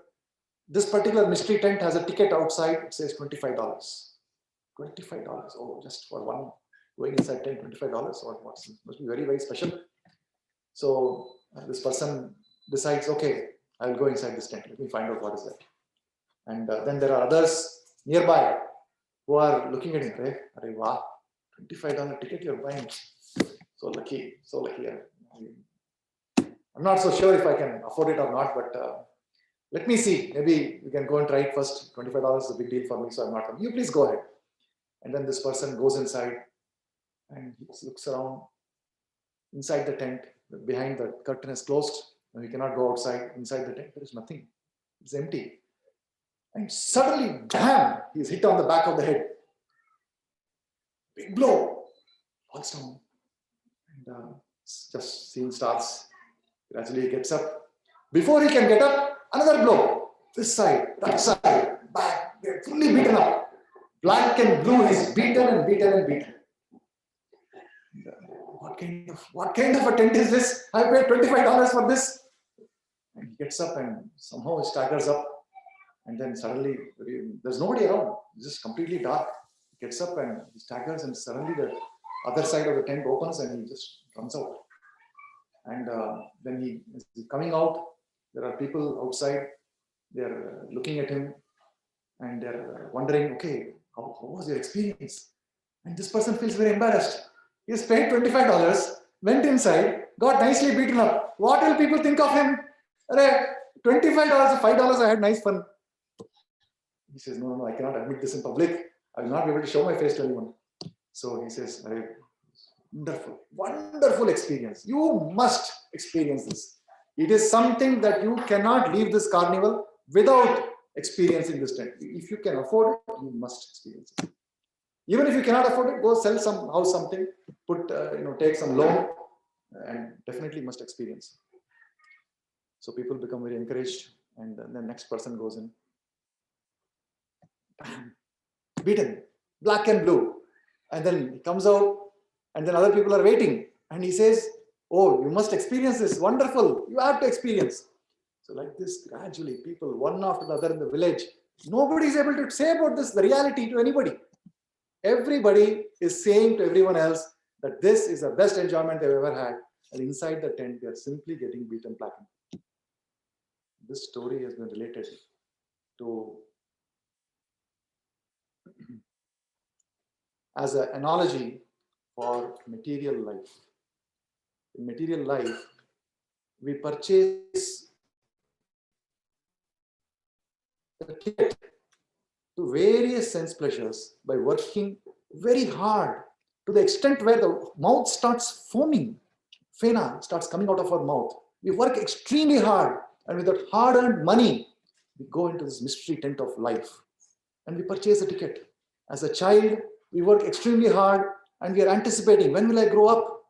mystery tent has a ticket outside. It says $25. $25. Oh, just for one going inside tent, $25. Or what? Must be very, very special. So this person decides, okay, I will go inside this tent. Let me find out what is that. And then there are others nearby who are looking at him. Arey, wow, $25 ticket you're buying. So lucky, so lucky. I'm not so sure if I can afford it or not, but let me see. Maybe we can go and try it first. $25 is a big deal for me, so I'm not coming. You please go ahead. And then this person goes inside and he looks around inside the tent. Behind the curtain is closed, and we cannot go outside. Inside the tent, there is nothing. It's empty. And suddenly, bam, he's hit on the back of the head. Big blow. Falls down. And just scene starts. Gradually he gets up. Before he can get up, another blow. This side, that side, back. They're fully beaten up. Black and blue is beaten and beaten and beaten. What kind of a tent is this? I paid $25 for this. And he gets up and somehow staggers up. And then suddenly, there's nobody around. It's just completely dark. He gets up and he staggers, and suddenly the other side of the tent opens and he just runs out. And then he's coming out. There are people outside. They're looking at him and they're wondering, okay, how was your experience? And this person feels very embarrassed. He has paid $25, went inside, got nicely beaten up. What will people think of him? $25, $5, I had nice fun. He says, no, I cannot admit this in public. I will not be able to show my face to anyone. So he says, wonderful, wonderful experience. You must experience this. It is something that you cannot leave this carnival without experiencing this tent. If you can afford it, you must experience it. Even if you cannot afford it, go sell some house, something, put, take some loan, and definitely must experience. So people become very encouraged, and then the next person goes in. Beaten, black and blue. And then he comes out, and then other people are waiting. And he says, oh, you must experience this. Wonderful. You have to experience. So like this, gradually, people, one after the other in the village, nobody is able to say about this, the reality, to anybody. Everybody is saying to everyone else that this is the best enjoyment they've ever had. And inside the tent, they are simply getting beaten black and blue. This story has been related to as an analogy for material life. In material life, we purchase a ticket to various sense pleasures by working very hard to the extent where the mouth starts foaming. Fena starts coming out of our mouth. We work extremely hard, and with that hard-earned money, we go into this mystery tent of life and we purchase a ticket. As a child, we work extremely hard and we are anticipating, when will I grow up?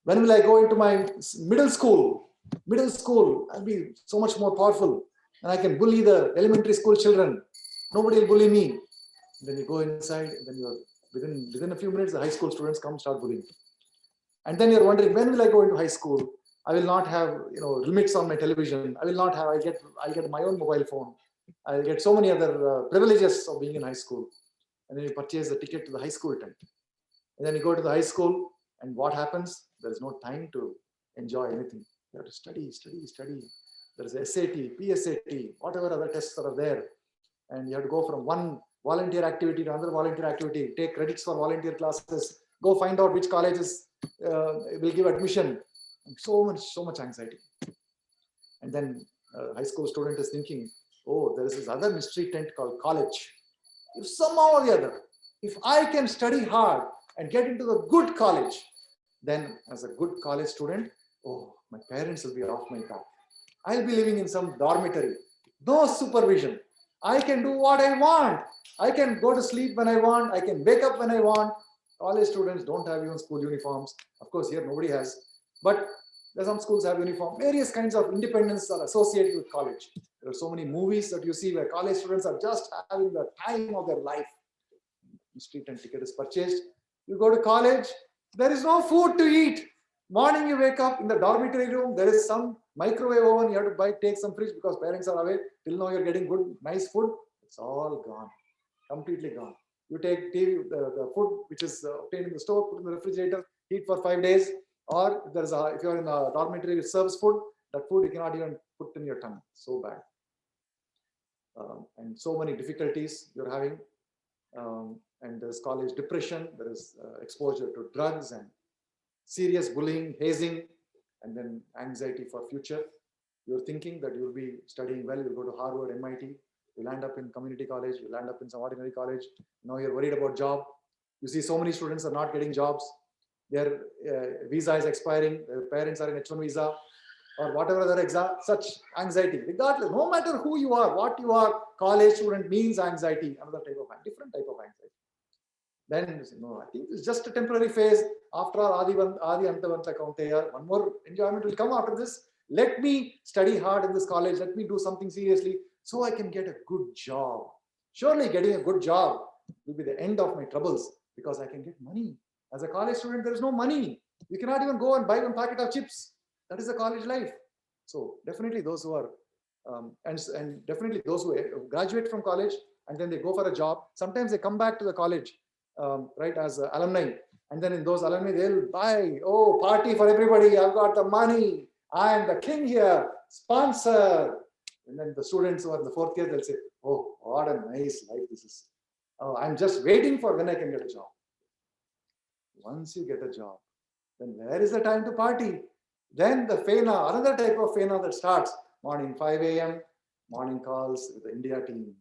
When will I go into my middle school? Middle school, I'll be so much more powerful and I can bully the elementary school children. Nobody will bully me. And then you go inside, and then you're within a few minutes, the high school students come start bullying. And then you're wondering, when will I go into high school? I will not have limits on my television. I will not have, I'll get my own mobile phone. I'll get so many other privileges of being in high school. And then you purchase a ticket to the high school tent. And then you go to the high school, and what happens? There's no time to enjoy anything. You have to study. There is SAT, PSAT, whatever other tests are there. and you have to go from one volunteer activity to another volunteer activity, take credits for volunteer classes, go find out which colleges will give admission. So much anxiety. And then a high school student is thinking, oh, there is this other mystery tent called college. If somehow or the other, if I can study hard and get into the good college, then as a good college student, oh, my parents will be off my back. I'll be living in some dormitory, no supervision. I can do what I want. I can go to sleep when I want. I can wake up when I want. College students don't have even school uniforms. Of course, here nobody has. But there are some schools have uniform. Various kinds of independence are associated with college. There are so many movies that you see where college students are just having the time of their life. Street and ticket is purchased. You go to college, there is no food to eat. Morning you wake up in the dormitory room, there is some microwave oven, you have to buy, take some fridge because parents are away. Till now you're getting good, nice food. It's all gone, completely gone. You take the food which is obtained in the store, put in the refrigerator, eat for 5 days. Or if you're in a dormitory which serves food, that food you cannot even put in your tongue. So bad. And so many difficulties you're having. And there's college depression, there is exposure to drugs and serious bullying, hazing, and then anxiety for future. You're thinking that you'll be studying well, you'll go to Harvard, MIT, you'll land up in community college, you'll land up in some ordinary college. Now you're worried about job. You see so many students are not getting jobs. Their visa is expiring, their parents are in H1 visa, or whatever other such anxiety. Regardless, no matter who you are, what you are, college student means anxiety, another type of, different type of anxiety. Then, no, I think it's just a temporary phase. After all, Adi Antavanta Kaunteya, one more enjoyment will come after this. Let me study hard in this college. Let me do something seriously so I can get a good job. Surely getting a good job will be the end of my troubles because I can get money. As a college student, there is no money. You cannot even go and buy one packet of chips. That is the college life. So definitely those who are, and definitely those who graduate from college and then they go for a job. Sometimes they come back to the college, right, as alumni. And then in those alumni, they'll buy, oh, party for everybody. I've got the money. I am the king here. Sponsor. And then the students who are in the fourth year, they'll say, oh, what a nice life this is. Oh, I'm just waiting for when I can get a job. Once you get a job, then where is the time to party? Then the FENA, another type of FENA that starts morning 5 a.m., morning calls with the India team.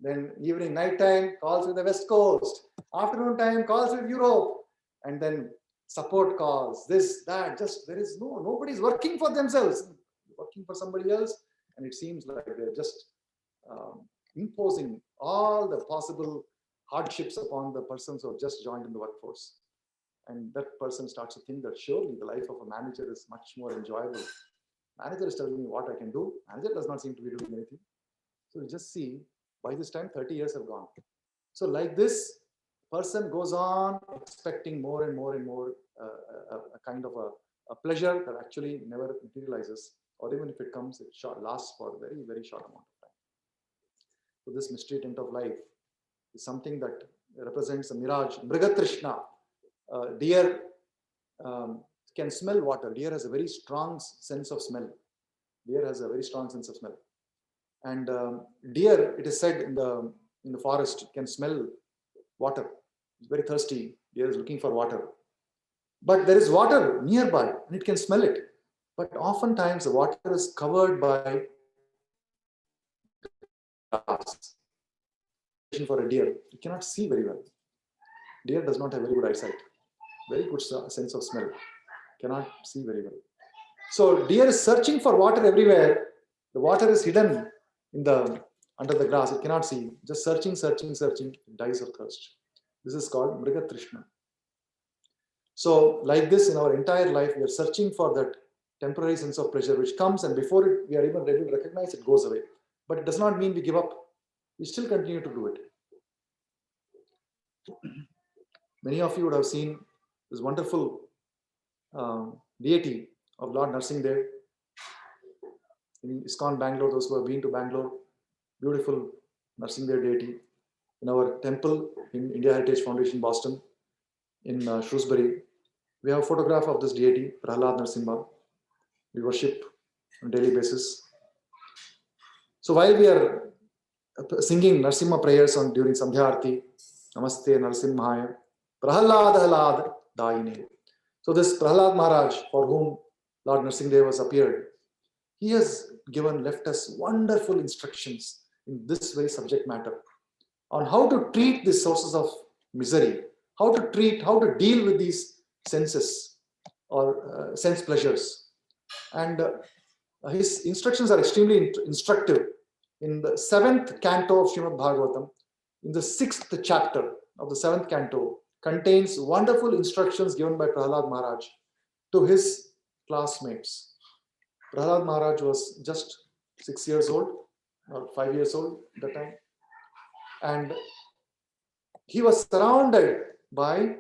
Then evening, night time, calls with the West Coast. Afternoon time, calls with Europe. And then support calls, this, that, just there is nobody's working for themselves, working for somebody else. And it seems like they're just imposing all the possible hardships upon the persons who have just joined in the workforce. And that person starts to think that surely the life of a manager is much more enjoyable. Manager is telling me what I can do. Manager does not seem to be doing anything. So you just see, by this time, 30 years have gone. So like this, person goes on expecting more and more and more a kind of a pleasure that actually never materializes. Or even if it comes, it lasts for a very, very short amount of time. So this mystery tent of life is something that represents a mirage. Mrigatrishna. Deer can smell water. Deer has a very strong sense of smell. Deer has a very strong sense of smell. And deer, it is said in the forest, can smell water. It's very thirsty. Deer is looking for water. But there is water nearby and it can smell it. But oftentimes the water is covered by grass. For a deer, you cannot see very well. Deer does not have very good eyesight. Very good sense of smell. Cannot see very well. So deer is searching for water everywhere. The water is hidden under the grass. It cannot see. Just searching. It dies of thirst. This is called Mrigatrishna. So like this in our entire life, we are searching for that temporary sense of pleasure which comes, and before we are even ready to recognize it, goes away. But it does not mean we give up. We still continue to do it. Many of you would have seen this wonderful deity of Lord Narsingadev in ISKCON Bangalore. Those who have been to Bangalore, beautiful Narsingadev deity. In our temple in India Heritage Foundation, Boston, in Shrewsbury, we have a photograph of this deity, Prahlad Narasimha. We worship on a daily basis. So while we are singing Narsimha prayers on during Sandhya Arti. Namaste Narsimhaya. Prahalad Halad Daine. So this Prahalad Maharaj, for whom Lord Nrsimhadev has appeared, he has left us wonderful instructions in this very subject matter on how to treat the sources of misery, how to deal with these senses or sense pleasures. And his instructions are extremely instructive. In the 7th canto of Srimad Bhagavatam, in the 6th chapter of the 7th canto, contains wonderful instructions given by Prahalad Maharaj to his classmates. Prahalad Maharaj was just 6 years old or 5 years old at the time, and he was surrounded by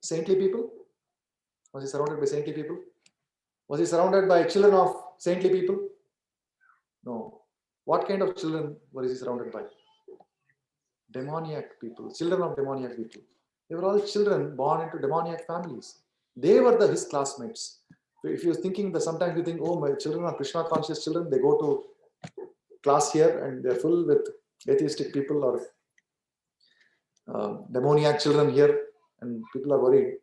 saintly people. Was he surrounded by saintly people? Was he surrounded by children of saintly people? No. What kind of children was he surrounded by? Demoniac people, children of demoniac people. They were all children born into demoniac families. They were his classmates. If you're thinking that sometimes you think, oh, my children are Krishna conscious children, they go to class here and they're full with atheistic people or demoniac children here, and people are worried.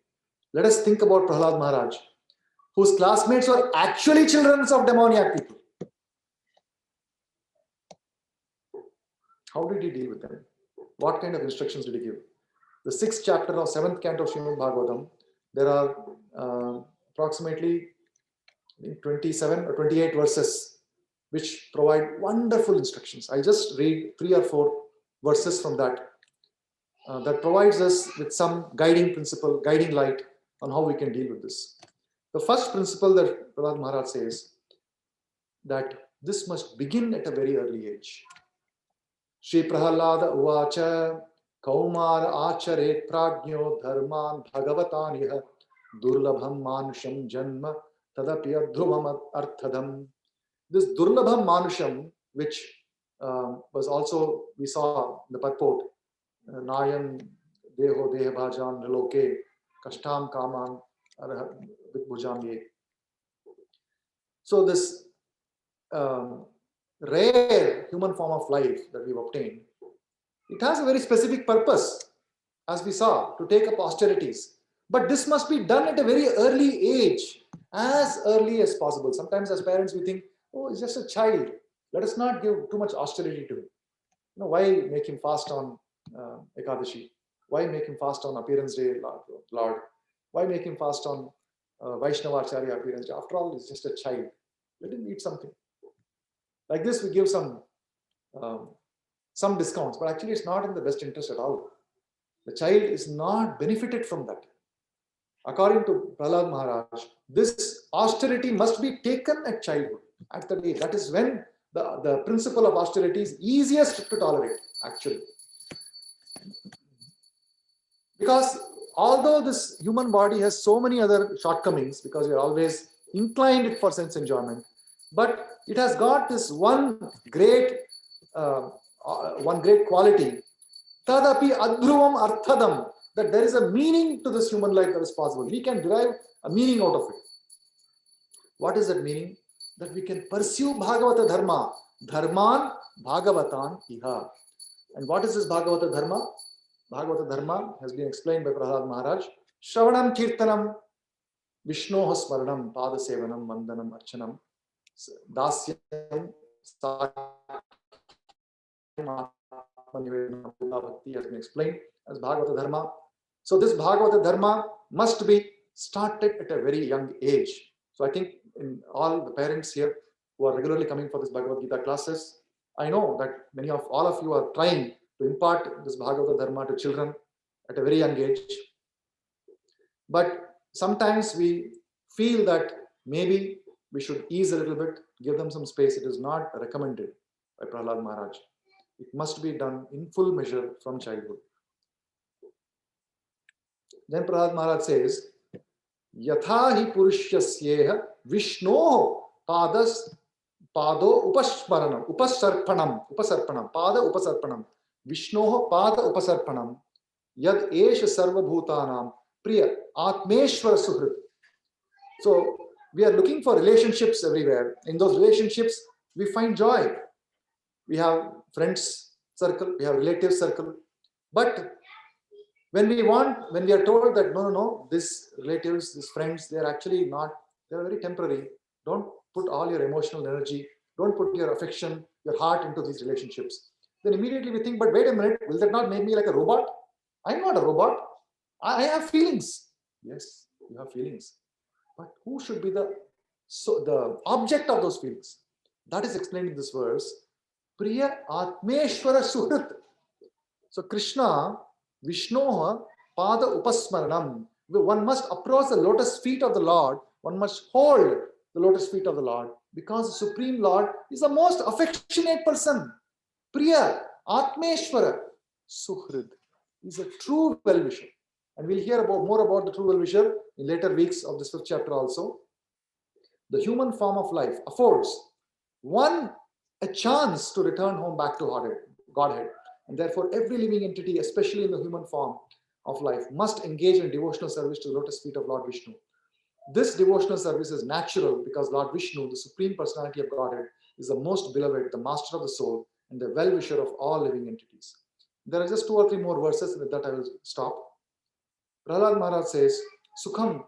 Let us think about Prahalad Maharaj, whose classmates were actually children of demoniac people. How did he deal with them? What kind of instructions did he give? The 6th chapter of 7th canto of Srimad Bhagavatam, there are approximately 27 or 28 verses which provide wonderful instructions. I just read 3 or 4 verses from that. That provides us with some guiding principle, guiding light on how we can deal with this. The first principle that Prahlad Maharaj says, that this must begin at a very early age. Shri Prahalada Uvacha Kaumar Acharet Prajno Dharman Bhagavatan Iha Durlabham Manusham Janma Tadapi Adhruvam Arthadam. This Durlabham Manusham, which was also, we saw in the purport, Nayan Deho Deha Bhajan Niloke Kashtam Kaman Bhujamye. So this rare human form of life that we've obtained, it has a very specific purpose, as we saw, to take up austerities. But this must be done at a very early age, as early as possible. Sometimes as parents we think, oh, it's just a child. Let us not give too much austerity to him. Why make him fast on Ekadashi? Why make him fast on Appearance Day, Lord? Why make him fast on Vaishnavacharya Appearance Day? After all, he's just a child. Let him eat something. Like this, we give some discounts, but actually it's not in the best interest at all. The child is not benefited from that. According to Prahlad Maharaj, this austerity must be taken at childhood, at the age. That is when the principle of austerity is easiest to tolerate, actually. Because although this human body has so many other shortcomings, because we are always inclined for sense enjoyment, but it has got this one great quality, tadapi adhruvam arthadam, that there is a meaning to this human life that is possible. We can derive a meaning out of it. What is that meaning? That we can pursue Bhagavata Dharma, Dharman Bhagavatan Iha. And what is this Bhagavata Dharma? Bhagavata Dharma has been explained by Prahlad Maharaj. Shravanam Kirtanam, Vishnoha Smaranam, Pada Sevanam, Vandanam, Archanam, Dasyam, Bhakti has been explained as Bhagavata Dharma. So this Bhagavata Dharma must be started at a very young age. So I think in all the parents here who are regularly coming for this Bhagavad Gita classes, I know that all of you are trying to impart this Bhagavata Dharma to children at a very young age. But sometimes we feel that maybe we should ease a little bit, give them some space. It is not recommended by Prahlad Maharaj. It must be done in full measure from childhood. Then Prahlad Maharaj says, Yatha hi purushyasyeh Vishno padas pado upasarpanam, pada upasarpanam, Vishno pada upasarpanam, yad esha sarva bhutanam, priya atmeshwar suhrit. So we are looking for relationships everywhere. In those relationships, we find joy. We have friends circle, we have relative circle. But when we are told that no, these relatives, these friends, they are actually not, they are very temporary. Don't put all your emotional energy, don't put your affection, your heart into these relationships. Then immediately we think, but wait a minute, will that not make me like a robot? I'm not a robot. I have feelings. Yes, you have feelings. But who should be the object of those feelings? That is explained in this verse. Priya Atmeshwara Suhrit. So Krishna, Vishnoha, Pada Upasmaranam. One must approach the lotus feet of the Lord. One must hold the lotus feet of the Lord, because the Supreme Lord is the most affectionate person. Priya Atmeshwara Suhrid is a true well-wisher. And we'll hear more about the true well-wisher in later weeks of this 5th chapter also. The human form of life affords one a chance to return home back to Godhead. And therefore, every living entity, especially in the human form of life, must engage in devotional service to the lotus feet of Lord Vishnu. This devotional service is natural because Lord Vishnu, the Supreme Personality of Godhead, is the most beloved, the master of the soul, and the well-wisher of all living entities. There are just 2 or 3 more verses, and with that I will stop. Prahlad Maharaj says, Sukham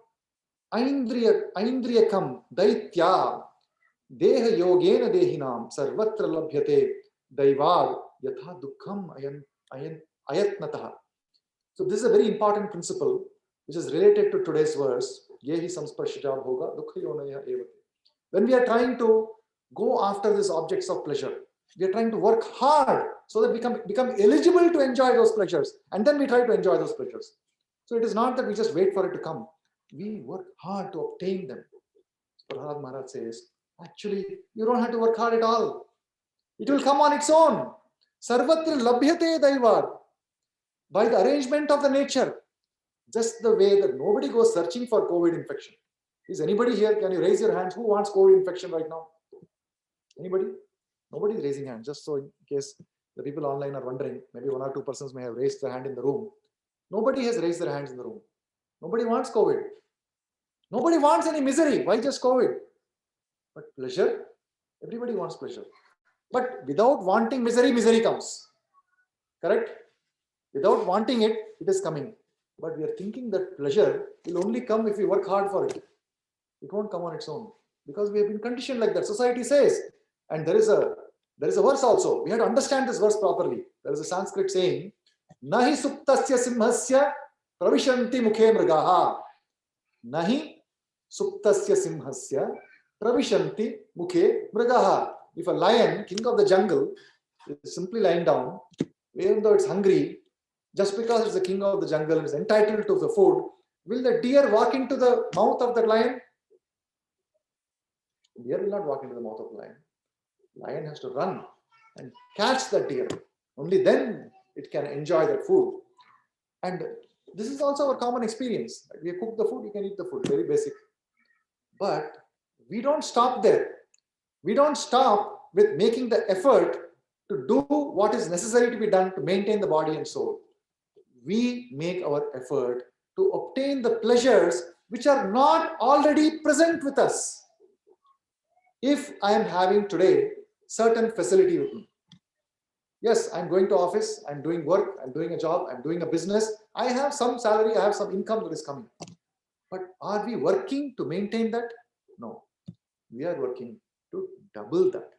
Aindriyakam Daitya Deha Yogena Dehinam Sarvatra Labhyate Daivad Yatha Dukkham Ayatnataha. So this is a very important principle which is related to today's verse. Yehi samsparshaja bhoga dukkha evate. When we are trying to go after these objects of pleasure, we are trying to work hard so that we become eligible to enjoy those pleasures, and then we try to enjoy those pleasures. So it is not that we just wait for it to come. We work hard to obtain them. Prahlad Maharaj says, actually, you don't have to work hard at all. It will come on its own. Sarvatra labhyate daivad. By the arrangement of the nature. Just the way that nobody goes searching for COVID infection. Is anybody here? Can you raise your hands? Who wants COVID infection right now? Anybody? Nobody is raising hands. Just so in case the people online are wondering, maybe 1 or 2 persons may have raised their hand in the room. Nobody has raised their hands in the room. Nobody wants COVID. Nobody wants any misery. Why just COVID? But pleasure, everybody wants pleasure. But without wanting misery, misery comes. Correct? Without wanting it, it is coming. But we are thinking that pleasure will only come if we work hard for it. It won't come on its own. Because we have been conditioned like that. Society says, and there is a verse also. We have to understand this verse properly. There is a Sanskrit saying, Nahi suptasya simhasya pravishanti mukhe mrigaha. Nahi suptasya simhasya pravishanti mukhe mrigaha. If a lion, king of the jungle, is simply lying down, even though it's hungry, just because it's the king of the jungle and is entitled to the food, will the deer walk into the mouth of the lion? Deer will not walk into the mouth of the lion. Lion has to run and catch that deer. Only then it can enjoy that food. And this is also a common experience. We cook the food, you can eat the food, very basic. But we don't stop there. We don't stop with making the effort to do what is necessary to be done to maintain the body and soul. We make our effort to obtain the pleasures which are not already present with us. If I am having today certain facility with me, yes, I'm going to office, I'm doing work, I'm doing a job, I'm doing a business, I have some salary, I have some income that is coming. But are we working to maintain that? No. We are working to double that.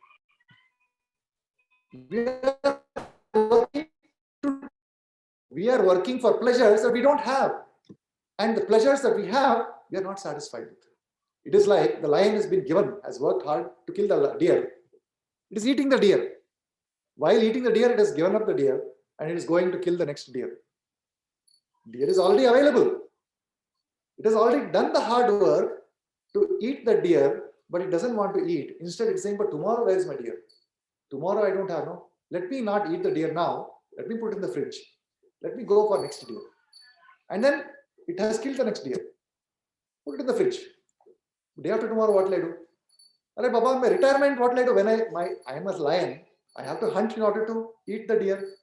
We are working for pleasures that we don't have. And the pleasures that we have, we are not satisfied with. It is like the lion has been given, has worked hard to kill the deer. It is eating the deer. While eating the deer, it has given up the deer and it is going to kill the next deer. Deer is already available. It has already done the hard work to eat the deer, but it doesn't want to eat. Instead, it's saying, but tomorrow, where is my deer? Tomorrow I don't have, no. Let me not eat the deer now. Let me put it in the fridge. Let me go for next deer. And then it has killed the next deer. Put it in the fridge. Day after tomorrow, what will I do? Alright, Baba, my retirement, what will I do? When I am a lion, I have to hunt in order to eat the deer.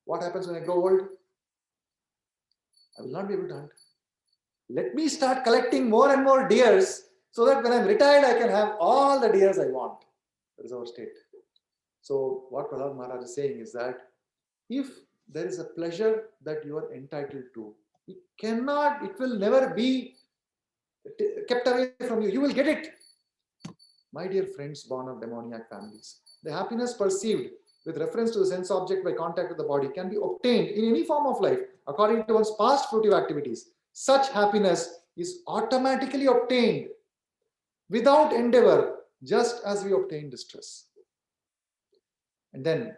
What happens when I grow old? I will not be able to hunt. Let me start collecting more and more deers so that when I'm retired, I can have all the deers I want. That is our state. So what Prahlad Maharaj is saying is that if there is a pleasure that you are entitled to, it will never be kept away from you. You will get it. My dear friends born of demoniac families, the happiness perceived with reference to the sense object by contact with the body can be obtained in any form of life according to one's past fruitive activities. Such happiness is automatically obtained without endeavor, just as we obtain distress. And then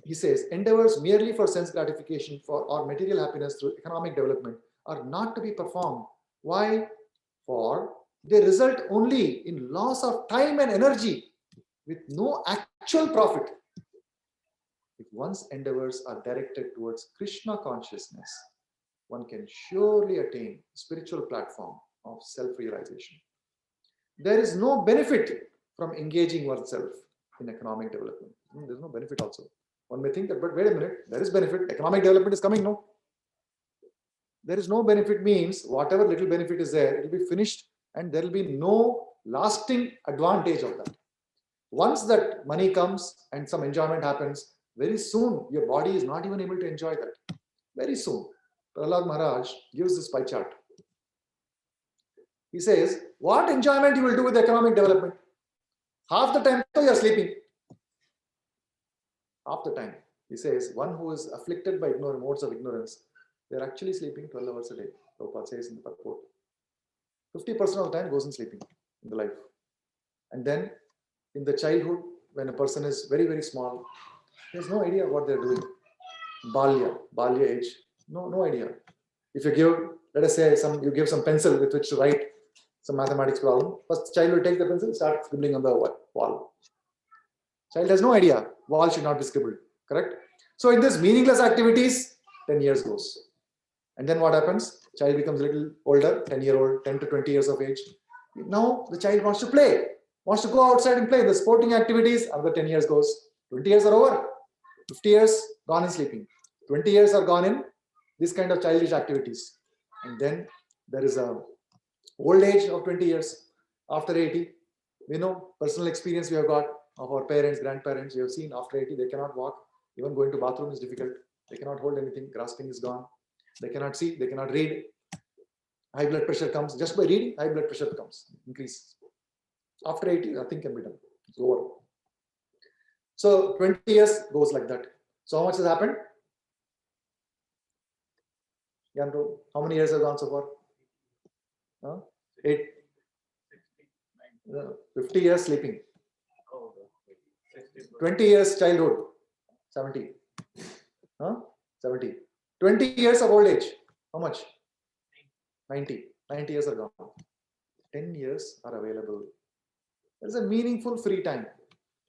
he says, endeavors merely for sense gratification or material happiness through economic development are not to be performed. Why? For they result only in loss of time and energy with no actual profit. If one's endeavors are directed towards Krishna consciousness, one can surely attain a spiritual platform of self-realization. There is no benefit from engaging oneself in economic development. There's no benefit also. One may think that, but wait a minute, there is benefit. Economic development is coming, no? There is no benefit means whatever little benefit is there, it will be finished and there will be no lasting advantage of that. Once that money comes and some enjoyment happens, very soon your body is not even able to enjoy that. Very soon. Prahlad Maharaj gives this pie chart. He says, what enjoyment you will do with economic development? Half the time you are sleeping. Half the time. He says, one who is afflicted by modes of ignorance, they are actually sleeping 12 hours a day. Prabhupada says in the purport. 50% of the time goes in sleeping in the life. And then in the childhood, when a person is very, very small, he has no idea what they're doing. Balya age, no idea. If you give, let us say, you give some pencil with which to write some mathematics problem, first child will take the pencil, start scribbling on the wall. Child has no idea. Wall should not be scribbled, correct? So in this meaningless activities, 10 years goes. And then what happens? Child becomes a little older, 10-year-old, 10 to 20 years of age. Now the child wants to play, wants to go outside and play. The sporting activities, another 10 years goes. 20 years are over. 50 years gone in sleeping. 20 years are gone in this kind of childish activities. And then there is a old age of 20 years. After 80, we know personal experience we have got of our parents, grandparents. We have seen after 80, they cannot walk. Even going to bathroom is difficult. They cannot hold anything. Grasping is gone. They cannot see. They cannot read. High blood pressure comes. Just by reading, high blood pressure comes. Increases. After 80, nothing can be done. It's over. So 20 years goes like that. So how much has happened? Yanro, how many years have gone so far? 50 years sleeping. 20 years childhood. 70. 70. 20 years of old age. How much? 90. 90 years are gone. 10 years are available. There is a meaningful free time.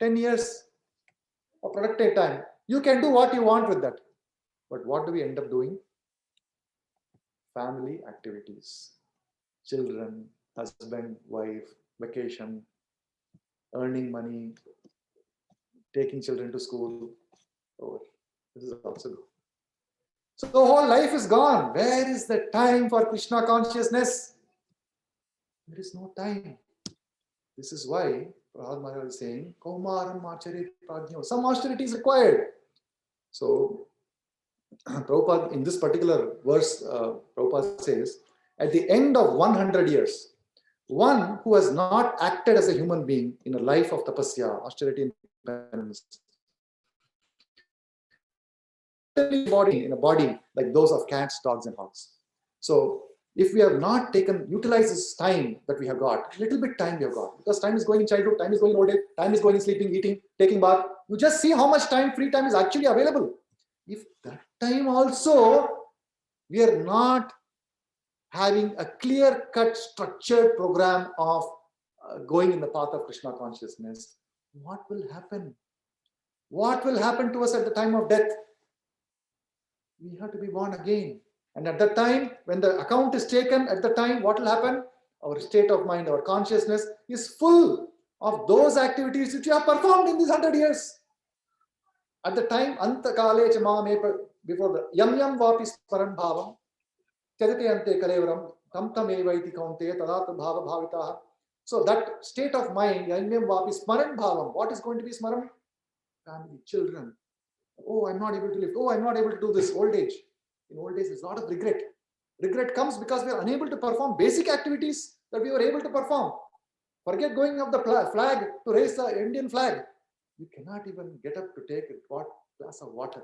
10 years of productive time. You can do what you want with that. But what do we end up doing? Family activities. Children, husband, wife, vacation, earning money, taking children to school. Oh, this is also good. So the whole life is gone. Where is the time for Krishna consciousness? There is no time. This is why Prahlad Maharaj is saying, Kaumaram Acharit Prajno. Some austerity is required. So Prabhupada, in this particular verse, Prabhupada says, at the end of 100 years, one who has not acted as a human being in a life of tapasya, austerity and penance, in a body like those of cats, dogs, and hogs. So if we have not utilized this time that we have got, little bit time we have got, because time is going in childhood, time is going in old age, time is going in sleeping, eating, taking bath. You just see how much time, free time is actually available. If that time also we are not having a clear-cut, structured program of going in the path of Krishna consciousness, what will happen? What will happen to us at the time of death? We have to be born again. And at that time, when the account is taken, at the time, what will happen? Our state of mind, our consciousness is full of those activities which you have performed in these 100 years. At the time, Antakale Chamame, before the Yam Yam Vapi Sparan Bhavam, Chadite Ante Kalevaram, Tam Tam Evaiti Kaunte, Tadat Bhava Bhavitaha. So that state of mind, Yam Yam Vapi Smaran Bhavam, what is going to be Smaran? family, children. Oh, I'm not able to live. Oh, I'm not able to do this. Old age. In old age, there's a lot of regret. Regret comes because we are unable to perform basic activities that we were able to perform. Forget going up the flag to raise the Indian flag. You cannot even get up to take a glass of water.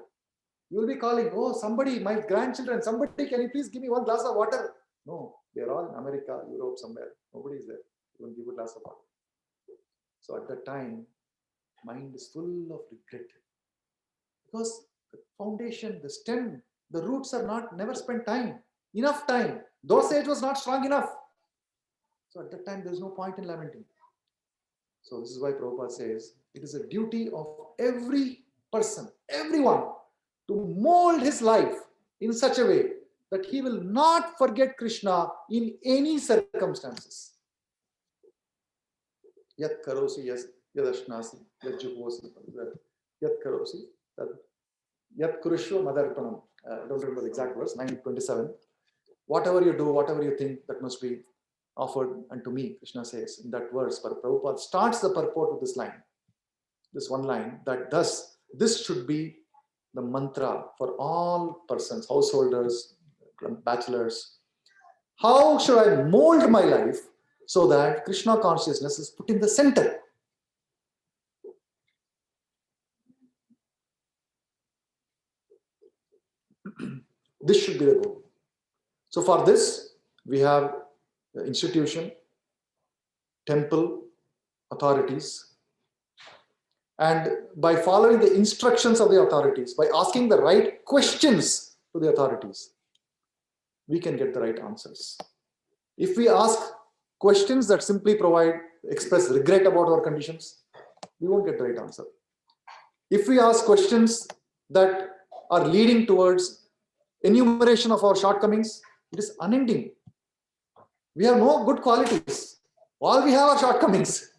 You will be calling, oh, somebody, my grandchildren, somebody, can you please give me one glass of water? No, they're all in America, Europe, somewhere. Nobody is there. You will give a glass of water. So at that time, mind is full of regret. Because the foundation, the stem, the roots are never spent enough time. Dosage was not strong enough. So at that time, there is no point in lamenting. So this is why Prabhupada says, it is a duty of every person, everyone, to mold his life in such a way that he will not forget Krishna in any circumstances. Yat karosi yadashnasi yadjuhosi yat karosi yat kurushva madarpanam. I don't remember the exact verse, 9:27. Whatever you do, whatever you think, that must be offered unto me, Krishna says in that verse. But Prabhupada starts the purport with this line, this one line, that thus this should be the mantra for all persons, householders, bachelors. How should I mold my life so that Krishna consciousness is put in the center? This should be the goal. So for this, we have the institution, temple, authorities. And by following the instructions of the authorities, by asking the right questions to the authorities, we can get the right answers. If we ask questions that simply express regret about our conditions, we won't get the right answer. If we ask questions that are leading towards enumeration of our shortcomings, it is unending. We have no good qualities. All we have are shortcomings.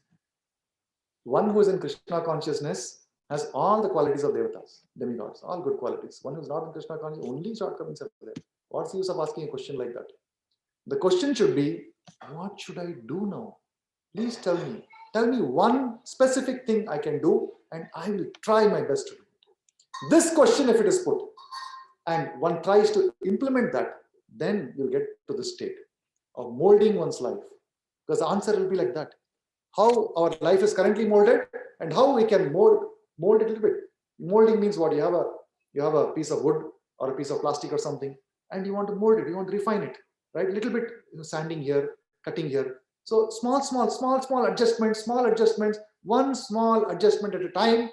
One who is in Krishna consciousness has all the qualities of devatas, demigods, all good qualities. One who is not in Krishna consciousness, only shortcomings are there. What's the use of asking a question like that? The question should be, what should I do now? Please tell me. Tell me one specific thing I can do, and I will try my best to do it. This question, if it is put, and one tries to implement that, then you'll get to the state of molding one's life. Because the answer will be like that. How our life is currently molded and how we can mold it a little bit. Molding means what? You have a piece of wood or a piece of plastic or something, and you want to mold it, you want to refine it, right? A little bit, sanding here, cutting here. So small adjustments, one small adjustment at a time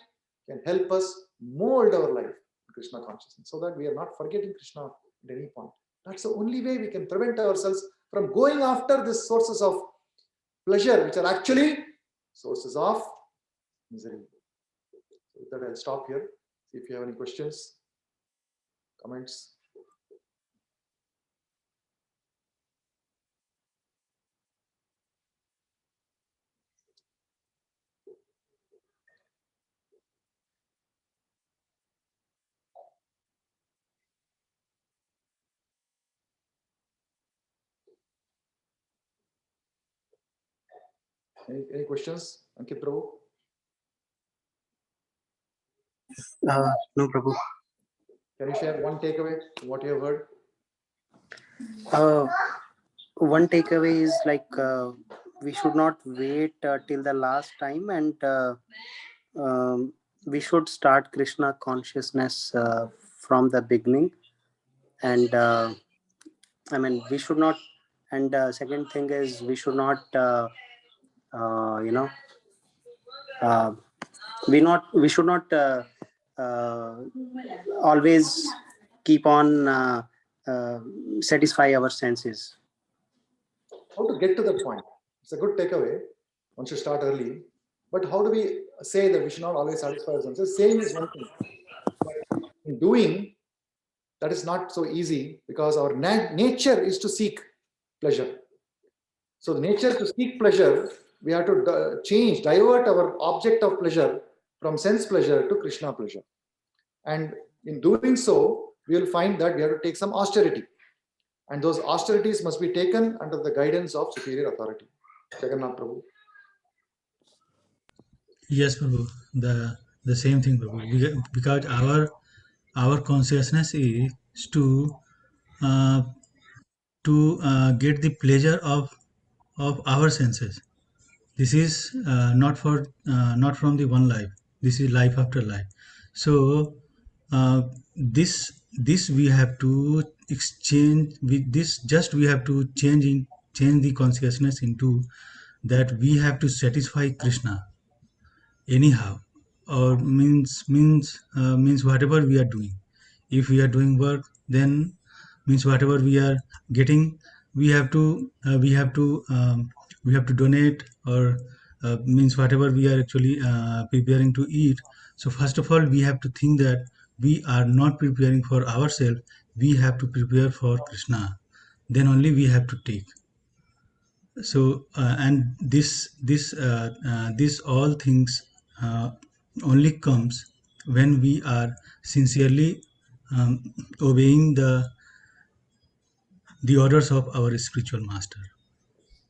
can help us mold our life in Krishna consciousness so that we are not forgetting Krishna at any point. That's the only way we can prevent ourselves from going after these sources of pleasure, which are actually sources of misery. So with that, I'll stop here. See if you have any questions, comments. Any questions, Ankit Prabhu? No, Prabhu. Can you share one takeaway from what you have heard? One takeaway is like we should not wait till the last time, and we should start Krishna consciousness from the beginning. And we should not. And second thing is we should not, we should not always keep on satisfy our senses. How to get to that point? It's a good takeaway. One should start early. But how do we say that we should not always satisfy our senses? Saying is one thing. But in doing, that is not so easy because our nature is to seek pleasure. So the nature to seek pleasure, we have to divert our object of pleasure from sense pleasure to Krishna pleasure. And in doing so, we will find that we have to take some austerity. And those austerities must be taken under the guidance of superior authority. Jagannath Prabhu. Yes, Prabhu. The the same thing, Prabhu. Because our consciousness is uh, to get the pleasure of our senses. This is not from the one life. This is life after life. So this we have to exchange with this. Just we have to change the consciousness into that we have to satisfy Krishna anyhow, or means whatever we are doing. If we are doing work, then means whatever we are getting, we have to we have to donate, or means whatever we are actually preparing to eat. So first of all, we have to think that we are not preparing for ourselves, we have to prepare for Krishna, then only we have to take. So and this all things uh, only comes when we are sincerely obeying the orders of our spiritual master.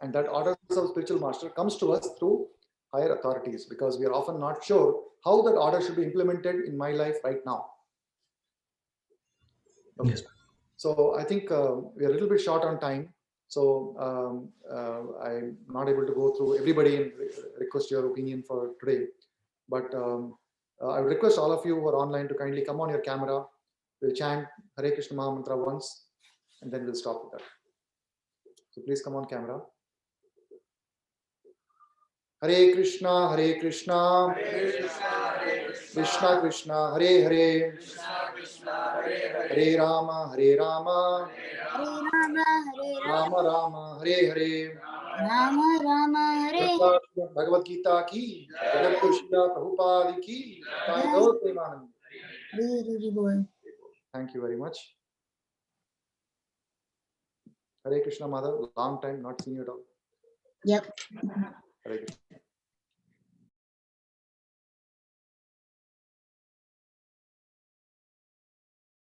And that orders of spiritual master comes to us through higher authorities, because we are often not sure how that order should be implemented in my life right now. Okay. Yes. So I think we are a little bit short on time. So I'm not able to go through everybody and request your opinion for today. But I would request all of you who are online to kindly come on your camera. We'll chant Hare Krishna Maha Mantra once, and then we'll stop with that. So please come on camera. Hare Krishna, Hare Krishna, Krishna Krishna, Hare Hare, Hare Rama, Hare Rama, Rama Rama, Hare Hare. Bhagavad Gita ki, Jagat Guru Srila Prabhupada ki, Jai Gaur Premanand. Thank you very much. Hare Krishna, Mother. Long time not seen you at all. Yep. Hare Krishna.